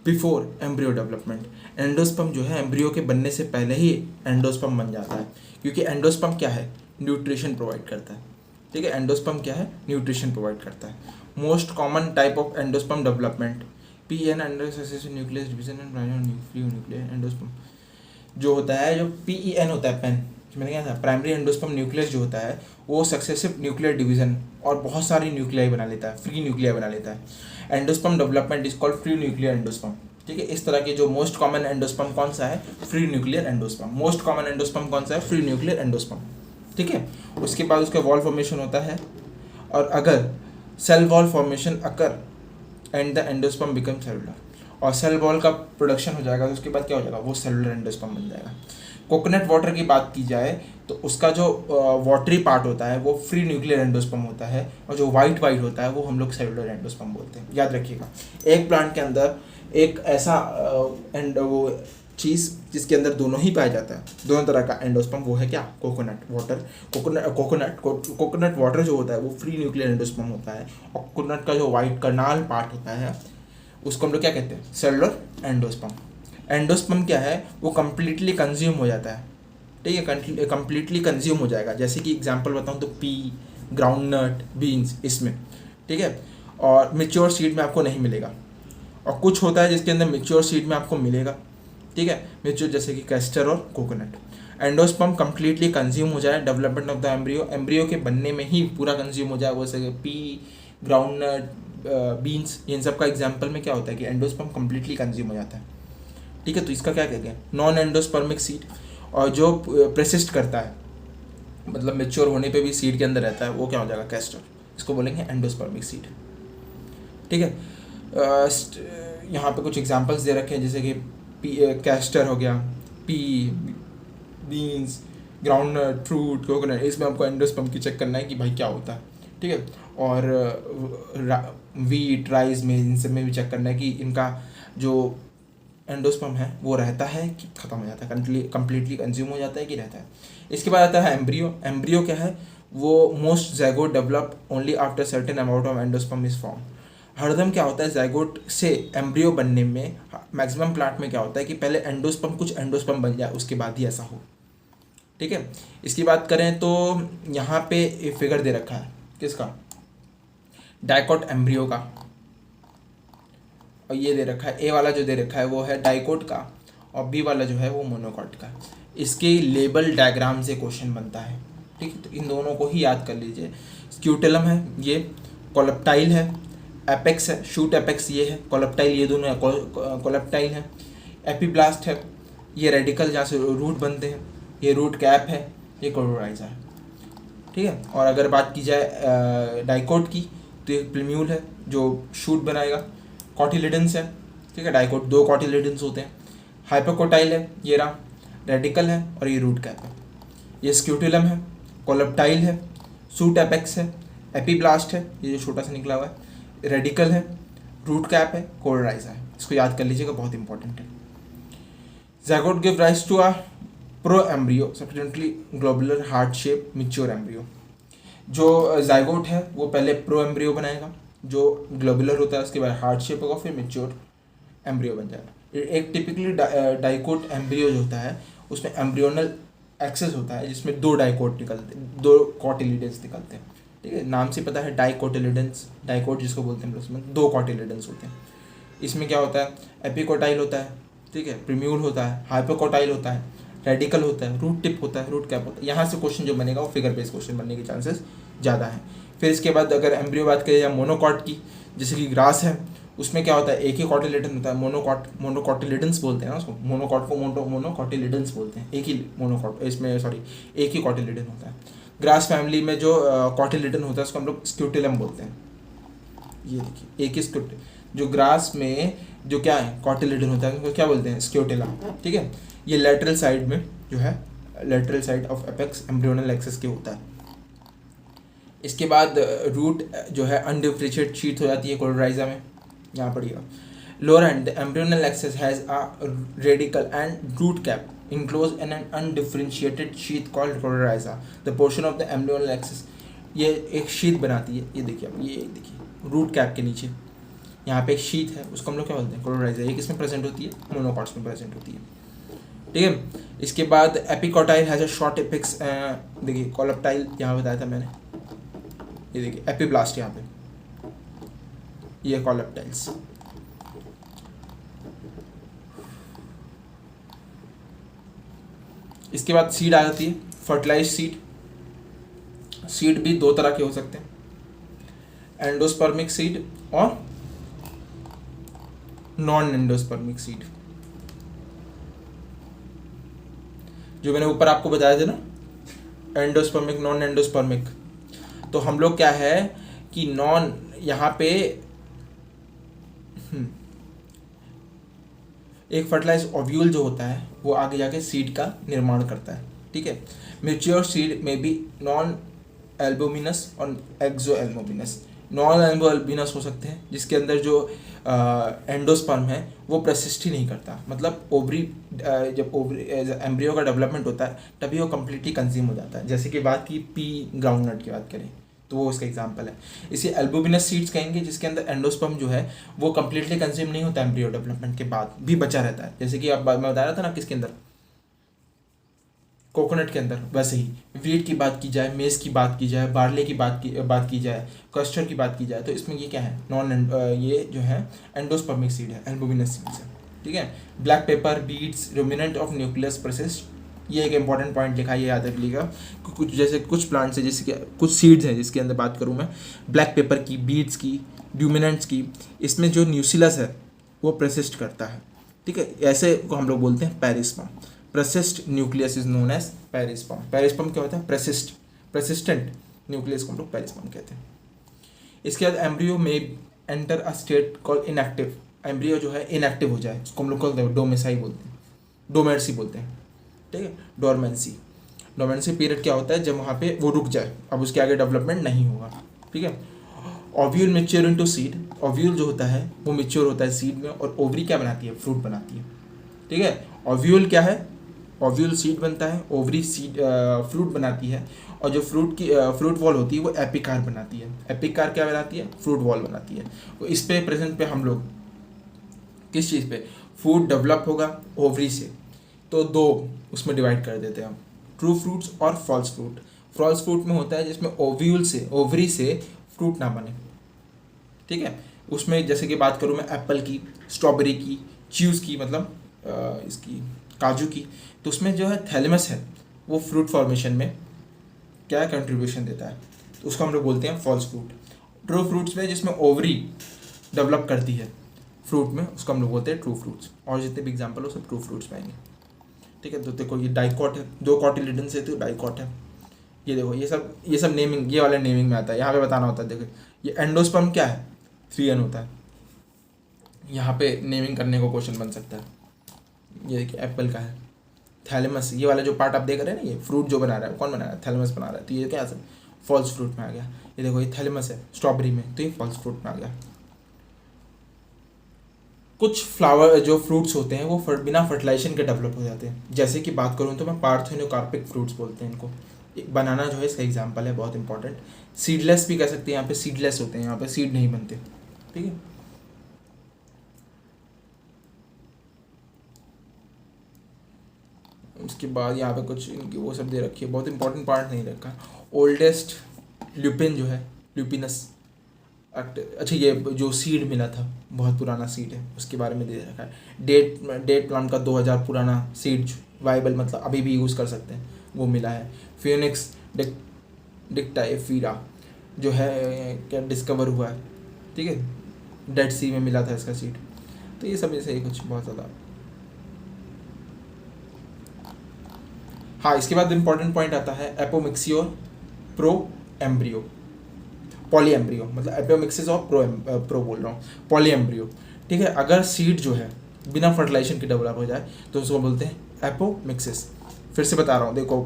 before embryo development. Endosperm जो है एम्ब्रियो के बनने से पहले ही एंडोस्पर्म बन जाता है, क्योंकि एंडोस्पर्म क्या है, न्यूट्रिशन प्रोवाइड करता है। ठीक है, एंडोस्पर्म क्या है, न्यूट्रिशन प्रोवाइड करता है। Most common type of endosperm development, PEN nucleus division and nuclear endosperm जो होता है, जो PEN होता है, पेन मैंने कहा था, प्राइमरी एंडोस्पर्म न्यूक्लियस जो होता है वो सक्सेसिव न्यूक्लियर डिवीजन और बहुत सारी न्यूक्लियाई बना लेता है, फ्री न्यूक्लिया बना लेता है। Endosperm development is called free nuclear endosperm. ठीक है, इस तरह के जो मोस्ट कॉमन एंडोस्पर्म कौन सा है, free nuclear endosperm. Most common endosperm कौन सा है, फ्री न्यूक्लियर एंडोस्पर्म। ठीक है, उसके बाद उसका वॉल फॉर्मेशन होता है, और अगर cell wall formation occur and the endosperm become cellular, और सेल वॉल का प्रोडक्शन हो जाएगा तो उसके बाद क्या हो जाएगा, वो सेलुलर एंडोस्पर्म बन जाएगा। कोकोनट वाटर की बात की जाए तो उसका जो वाटरी पार्ट होता है वो फ्री न्यूक्लियर एंडोस्पर्म होता है, और जो वाइट होता है वो हम लोग सेलुलर एंडोस्पर्म बोलते हैं। याद रखिएगा, एक प्लांट के अंदर एक ऐसा वो चीज़ जिसके अंदर दोनों ही पाया जाता है, दोनों तरह का एंडोस्पर्म, वो है क्या, कोकोनट वाटर। कोकोनट वाटर जो होता है वो फ्री न्यूक्लियर एंडोस्पर्म होता है, और कोकोनट का जो वाइट कर्नाल पार्ट होता है उसको हम लोग क्या कहते हैं, सेलुलर एंडोस्पर्म। एंडोस्पर्म क्या है, वो कम्प्लीटली कंज्यूम हो जाता है। ठीक है, कम्प्लीटली कंज्यूम हो जाएगा। जैसे कि एग्जांपल बताऊं तो पी, ग्राउंडनट, बीन्स, इसमें। ठीक है, और मेच्योर सीड में आपको नहीं मिलेगा, और कुछ होता है जिसके अंदर मेच्योर सीड में आपको मिलेगा। ठीक है, मेच्योर जैसे कि कैस्टर और कोकोनट। एंडोस्पर्म कम्प्लीटली कंज्यूम हो जाए, development of the embryo, embryo के बनने में ही पूरा कंज्यूम हो जाए, वैसे पी, ग्राउंडनट, बीन्स, इन सब का एग्जाम्पल में क्या होता है कि एंडोस्पर्म कम्प्लीटली कंज्यूम हो जाता है। ठीक है, तो इसका क्या कहते हैं, नॉन एंडोस्पर्मिक सीड। और जो प्रेसिस्ट करता है, मतलब मेच्योर होने पे भी सीड के अंदर रहता है, वो क्या हो जाएगा, कैस्टर, इसको बोलेंगे एंडोस्पर्मिक सीड। ठीक है, यहाँ पे कुछ एग्जांपल्स दे रखे हैं, जैसे कि कैस्टर हो गया, P, beans, groundnut, fruit, coconut, इसमें आपको एंडोस्पर्म की चेक करना है कि भाई क्या होता है। ठीक है, और वीट, राइस में, इन सब में भी चेक करना है कि इनका जो एंडोस्पर्म है वो रहता है कि खत्म हो जाता है, कम्प्लीटली कंज्यूम हो जाता है कि रहता है। इसके बाद आता है एम्ब्रियो। एम्ब्रियो क्या है, वो most zygote develop only after certain amount of endosperm is form. हरदम क्या होता है, ज़ाइगोट से एम्ब्रियो बनने में मैक्सिमम प्लांट में क्या होता है कि पहले कुछ एंडोस्पर्म बन जाए, उसके बाद ही ऐसा हो। ठीक है, इसकी बात करें तो यहाँ पे फिगर दे रखा है किसका, डाइकोट एम्ब्रियो का, और ये दे रखा है, ए वाला जो दे रखा है वो है डाइकोट का, और बी वाला जो है वो मोनोकॉट का। इसके लेबल डायग्राम से क्वेश्चन बनता है। ठीक है, तो इन दोनों को ही याद कर लीजिए। स्क्यूटेलम है ये, कोलेप्टाइल है, एपेक्स है, शूट एपेक्स ये है, कोलेप्टाइल ये दोनों है, कोलेप्टाइल है। एपीब्लास्ट है, ये रेडिकल जहाँ से रूट बनते हैं, ये रूट कैप है, ये कोलोराइजा है। ठीक है, और अगर बात की जाए डाइकोट की तो ये प्लम्यूल है जो शूट बनाएगा, कॉटिलिडेंस है। ठीक है, डाइकोट 2 कॉटिलिडेंस होते हैं। हाइपोकोटाइल है, ये रहा, रेडिकल है, और ये रूट कैप है। ये स्क्यूटिलम है, कोलेप्टाइल है, शूट एपेक्स है, एपीब्लास्ट है, ये जो छोटा सा निकला हुआ है, रेडिकल है, रूट कैप है, कोलोराइजा है। इसको याद कर लीजिएगा, बहुत इंपॉर्टेंट है। Zygote give rise to a proembryo subsequently globular heart shape mature embryo. जो ज़ाइगोट है वो पहले प्रो एम्ब्रियो बनाएगा, जो ग्लोबुलर होता है, उसके बाद हार्ट शेप होगा, फिर मैच्योर एम्ब्रियो बन जाएगा। एक टिपिकली डाइकोट एम्ब्रियो जो होता है उसमें एम्ब्रियोनल एक्सेस होता है जिसमें दो डाइकोट निकलते, दो कॉटिलिडन्स निकलते हैं। ठीक है, नाम से पता है डाइकोटिलिडन्स, डाइकोट जिसको बोलते हैं, उसमें दो कॉटिलिडन्स होते हैं। इसमें क्या होता है, एपिकोटाइल होता है, ठीक है, प्रीम्यूल होता है, हाइपोकोटाइल होता है, रेडिकल होता है, रूट टिप होता है, रूट कैप होता है। यहाँ से क्वेश्चन जो बनेगा वो फिगर बेस्ड क्वेश्चन बनने के चांसेस ज़्यादा हैं। फिर इसके बाद अगर एम्ब्रियो बात करें या मोनोकॉट की, जैसे कि ग्रास है, उसमें क्या होता है, एक ही कॉटिलिडन होता है, मोनोकॉटिलिडन्स बोलते हैं ना उसको, मोनोकॉट को मोनोकॉटिलिडन्स बोलते हैं, एक ही मोनोकॉट, इसमें सॉरी एक ही कॉटिलिडन होता है। ग्रास फैमिली में जो कॉटिलिडन होता है उसको हम लोग स्क्यूटिलम बोलते हैं। ये देखिए एक ही स्क्यूट, जो ग्रास में जो क्या है कॉटिलिडन होता है उसको क्या बोलते हैं, स्क्यूटिलम। ठीक है, ये लेटरल साइड में जो है, lateral side of apex embryonal axis के होता है। इसके बाद रूट जो है अनडिफरेंशिएटेड शीट हो जाती है कोलोराइजा में, यहाँ पढ़िएगा। Lower end the embryonal axis has a radicle and root cap enclosed in an undifferentiated sheath called coryza. The portion of the embryonal axis, ये एक शीट बनाती है, ये देखिए आप, ये देखिए रूट कैप के नीचे यहाँ पे एक शीट है, उसको हम लोग क्या बोलते हैं, कोलोराइजा। ये किसमें प्रेजेंट होती है, मोनोकॉट्स में प्रेजेंट होती है। ठीक है, इसके बाद epicotyl has a short apex, देखिए कोलेप्टाइल यहाँ बताया था मैंने, ये देखिए एपिब्लास्ट यहाँ पे, ये कोलेप्टाइल्स। इसके बाद सीड आ जाती है, फर्टिलाइज सीड। सीड भी दो तरह के हो सकते हैं, एंडोस्पर्मिक सीड और नॉन एंडोस्पर्मिक सीड। जो मैंने ऊपर आपको बताया था ना, एंडोस्पर्मिक नॉन एंडोस्पर्मिक, तो हम लोग क्या है कि नॉन यहाँ पे एक फर्टिलाइज ओव्यूल जो होता है वो आगे जाके सीड का निर्माण करता है। ठीक है, मेच्योर सीड में भी नॉन एल्बुमिनस और एक्सो एल्बुमिनस। नॉन एल्बुमिनस हो सकते हैं जिसके अंदर जो एंडोस्पर्म है वो प्रसिस्ट ही नहीं करता, मतलब ओवरी जब ओवरी एम्ब्रियो का डेवलपमेंट होता है तभी वो कम्प्लीटली कंज्यूम हो जाता है। जैसे कि बात की पी ग्राउंडनट की बात करें तो वो उसका एग्जांपल है। इसे एल्बुमिनस सीड्स कहेंगे जिसके अंदर एंडोस्पर्म जो है वो कम्प्लीटली कंज्यूम नहीं होता, एम्ब्रियो डेवलपमेंट के बाद भी बचा रहता है। जैसे कि अब मैं बता रहा था ना किसके अंदर, कोकोनट के अंदर। वैसे ही वीट की बात की जाए, मेज की बात की जाए, बार्ले की बात की जाए, कस्टर्ड की बात की जाए, तो इसमें ये क्या है, ये जो है एंडोस्पर्मिक सीड है, एल्बुमिनस सीड्स है। ठीक है, black pepper, beets, remnant of nucleus persist. ये एक इंपॉर्टेंट पॉइंट लिखा है, ये याद रखिएगा। कुछ जैसे कुछ प्लांट्स है, जैसे कि कुछ सीड्स हैं जिसके अंदर बात करूँ मैं, ब्लैक पेपर की, बीट्स की, ड्यूमिनेंट्स की, इसमें जो न्यूसिलस है वो प्रसिस्ट करता है। ठीक है, ऐसे को हम लोग बोलते हैं perisperm. Persist nucleus is known as perisperm. Perisperm क्या होता है, प्रसिस्टेंट न्यूक्लियस को हम लोग पेरिस्पर्म कहते हैं। इसके बाद एम्ब्रियो में enter a state call inactive. Embryo जो है इनएक्टिव हो जाए उसको हम लोग डोमेसाई बोलते हैं, डोमेर्सी बोलते हैं। ठीक है, डोरमेंसी। डोरमेंसी पीरियड क्या होता है, जब वहाँ पे वो रुक जाए, अब उसके आगे डेवलपमेंट नहीं होगा। ठीक है, ovule mature into seed. Ovule जो होता है वो मेच्योर होता है सीड में, और ओवरी क्या बनाती है, फ्रूट बनाती है। ठीक है, ओव्यूल क्या है, ओव्यूल सीड बनता है, ओवरी सीड फ्रूट बनाती है, और जो फ्रूट वॉल होती है वो एपिकार बनाती है। एपिकार क्या बनाती है, फ्रूट वॉल बनाती है। तो इस पे प्रेजेंट पे हम लोग किस चीज़ पे, फूड डेवलप होगा ओवरी से, तो दो उसमें डिवाइड कर देते हैं हम, ट्रू फ्रूट्स और फॉल्स फ्रूट। फॉल्स फ्रूट में होता है जिसमें ओव्यूल से, ओवरी से फ्रूट ना बने। ठीक है, उसमें जैसे कि बात करूँ मैं एप्पल की, स्ट्रॉबेरी की, च्यूज़ की, मतलब इसकी काजू की, तो उसमें जो है थैलेमस है वो फ्रूट फॉर्मेशन में क्या कंट्रीब्यूशन देता है, तो उसको हम लोग बोलते हैं फॉल्स फ्रूट। ट्रू फ्रूट्स में जिसमें ओवरी डेवलप करती है फ्रूट में, उसको हम लोग बोलते हैं ट्रू फ्रूट्स। और जितने भी एग्जाम्पल हो सब ट्रू फ्रूट्स में आएंगे। ठीक है, तो देखो ये डाइकॉट है, दो कॉटिलिडन से तो डाइकॉट है। ये देखो ये सब नेमिंग, ये वाले नेमिंग में आता है, यहाँ पे बताना होता है। देखो ये एंडोस्पर्म क्या है, 3N होता है, यहाँ पे नेमिंग करने को क्वेश्चन बन सकता है। ये देखिए एप्पल का है, थैलेमस, ये वाला जो पार्ट आप देख रहे हैं ना, ये फ्रूट जो बना रहा है कौन बना रहा है, थैलेमस बना रहा है, तो ये क्या है, फॉल्स फ्रूट में आ गया। ये देखो ये थैलेमस है स्ट्रॉबेरी में, तो ये फॉल्स फ्रूट में आ गया। कुछ फ्लावर जो फ्रूट्स होते हैं वो बिना फर्टिलाइजेशन के डेवलप हो जाते हैं। जैसे कि बात करूँ तो मैं पार्थेनोकार्पिक फ्रूट्स बोलते हैं इनको। एक बनाना जो है इसका एग्जांपल है, बहुत इंपॉर्टेंट। सीडलेस भी कह सकते हैं, यहाँ पे सीडलेस होते हैं, यहाँ पे सीड नहीं बनते। ठीक है, उसके बाद यहाँ पे कुछ इनकी वो सब दे रखी है, बहुत इंपॉर्टेंट पार्ट नहीं रखा। ओल्डेस्ट ल्यूपिन जो है, ल्यूपिनस अच्छा ये जो सीड मिला था, बहुत पुराना सीड है, उसके बारे में दे रखा है। डेट प्लांट का 2000 पुराना सीड वाइबल, मतलब अभी भी यूज़ कर सकते हैं, वो मिला है। फियोनिक्स डिक्टाइफीरा जो है क्या डिस्कवर हुआ है, ठीक है, डेड सी में मिला था इसका सीड। तो ये सब ऐसे ही कुछ बहुत ज़्यादा। हाँ, इसके बाद इम्पॉर्टेंट पॉइंट आता है एपोमिक्सियो प्रो एम्ब्रियो, पॉली एम्ब्रियो, मतलब एपोमिक्सिस और प्रो बोल रहा हूँ, पॉली एम्ब्रियो, ठीक है। अगर सीड जो है बिना फर्टिलाइजेशन के डेवलप हो जाए तो उसको बोलते हैं एपोमिक्सिस। फिर से बता रहा हूँ, देखो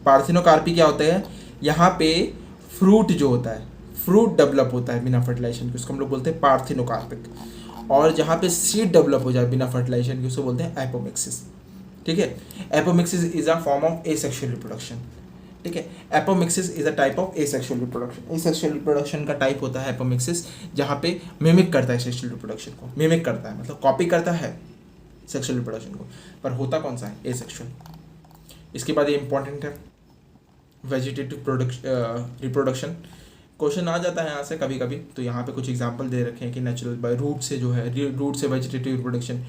पार्थिनोकार्पी क्या होता है, यहाँ पे फ्रूट जो होता है, फ्रूट डेवलप होता है बिना फर्टिलाइजेशन के, उसको हम लोग बोलते हैं पार्थिनोकार्पिक। और जहाँ पे सीड डेवलप हो जाए बिना फर्टिलाइजेशन के, उसको बोलते हैं एपोमिक्सिस, ठीक है। Apomixis is a form of asexual reproduction, ठीक है। Apomixis is a type of asexual reproduction. Asexual reproduction का टाइप होता है एपोमिक्सिस, जहाँ पे मिमिक करता है सेक्सुअल रिप्रोडक्शन को, मिमिक करता है मतलब कॉपी करता है सेक्सुअल रिप्रोडक्शन को, पर होता कौन सा है, एसेक्सुअल। इसके बाद ये इंपॉर्टेंट है वेजिटेटिव रिप्रोडक्शन, क्वेश्चन आ जाता है यहाँ से कभी कभी। तो यहाँ पे कुछ एग्जांपल दे रखे हैं कि नेचुरल बाय रूट से जो है, रूट से vegetative reproduction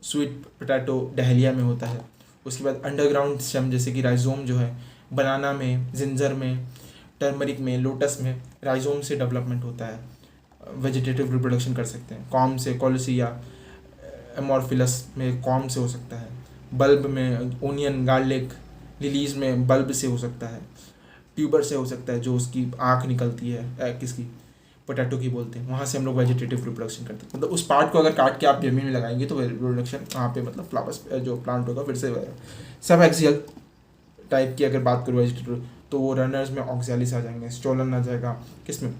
sweet potato dahlia में होता है। उसके बाद अंडरग्राउंड स्टेम जैसे कि राइजोम जो है, बनाना में, जिंजर में, टर्मरिक में, लोटस में राइजोम से डेवलपमेंट होता है, वेजिटेटिव रिप्रोडक्शन कर सकते हैं। कॉम से, कोलोसिया एमोर्फिलस में कॉम से हो सकता है। बल्ब में ओनियन, गार्लिक, लिलीज में बल्ब से हो सकता है। ट्यूबर से हो सकता है, जो उसकी आँख निकलती है, किसकी, पोटैटो की बोलते हैं, वहाँ से हम लोग वेजिटेटिव रिप्रोडक्शन करते हैं। मतलब उस पार्ट को अगर काट के आप जमीन में लगाएंगे तो रिप्रोडक्शन वहाँ पे मतलब फ्लावर्स जो प्लांट होगा फिर से। सब एक्सियल टाइप की अगर बात करूँ वेजिटेटिव, तो वो रनर्स में ऑक्सैलिस आ जाएंगे, स्टोलन आ जाएगा, किसमें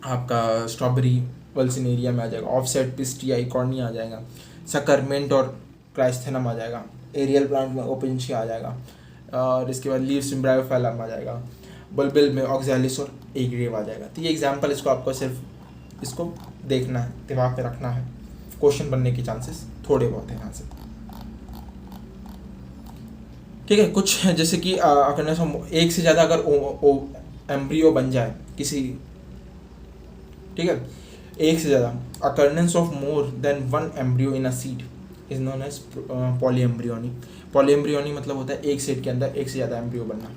आपका स्ट्रॉबेरी वल्सिनेरिया में आ जाएगा, ऑफसेट पिस्टिया कॉर्नी आ जाएगा, सकरमेंट और क्राइस्थेनम आ जाएगा, एरियल प्लांट में ओपेंशिया आ जाएगा, और इसके बाद लीव्स में ब्रायोफाइलम आ जाएगा, बल्बिल में ऑक्सैलिस और एग्रेव आ जाएगा। तो ये एग्जांपल, इसको आपको सिर्फ इसको देखना है, दिमाग में रखना है, क्वेश्चन बनने के चांसेस थोड़े बहुत हैं यहाँ से, ठीक है। कुछ जैसे कि अगर एक से ज़्यादा अगर एम्ब्रियो बन जाए किसी, ठीक है, एक से ज़्यादा occurrence of more than one embryo in a seed is known as polyembryony. Polyembryony मतलब होता है एक सीड के अंदर एक से ज़्यादा एम्ब्रियो बनना।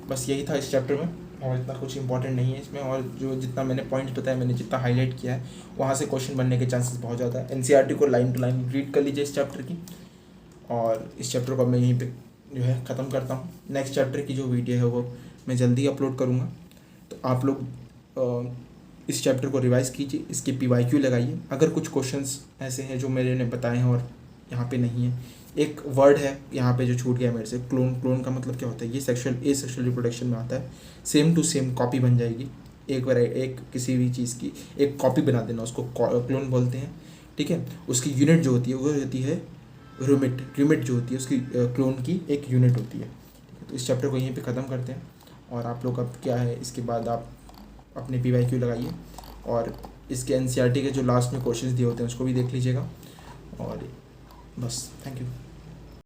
बस यही था इस चैप्टर में, और इतना कुछ इंपॉर्टेंट नहीं है इसमें। और जो जितना मैंने पॉइंट्स बताया, मैंने जितना हाईलाइट किया है, वहाँ से क्वेश्चन बनने के चांसेस बहुत ज़्यादा है। एनसीईआरटी को लाइन टू लाइन रीड कर लीजिए इस चैप्टर की, और इस चैप्टर को मैं यहीं पे जो है ख़त्म करता हूँ। नेक्स्ट चैप्टर की जो वीडियो है वो मैं जल्दी अपलोड करूँगा, तो आप लोग इस चैप्टर को रिवाइज़ कीजिए, इसके PYQ लगाइए। अगर कुछ क्वेश्चंस ऐसे हैं जो मैंने बताए हैं और यहाँ पे नहीं है, एक वर्ड है यहाँ पे जो छूट गया मेरे से, क्लोन। क्लोन का मतलब क्या होता है, ये सेक्सुअल रिप्रोडक्शन में आता है। सेम टू सेम कॉपी बन जाएगी, एक किसी भी चीज़ की एक कॉपी बना देना, उसको क्लोन बोलते हैं, ठीक है। उसकी यूनिट जो होती है वो होती है यूनिट जो होती है उसकी क्लोन की एक यूनिट होती है। तो इस चैप्टर को यहीं पे ख़त्म करते हैं, और आप लोग अब क्या है, इसके बाद आप अपने PYQ लगाइए, और इसके NCERT के जो लास्ट में क्वेश्चंस दिए होते हैं उसको भी देख लीजिएगा, और बस थैंक यू।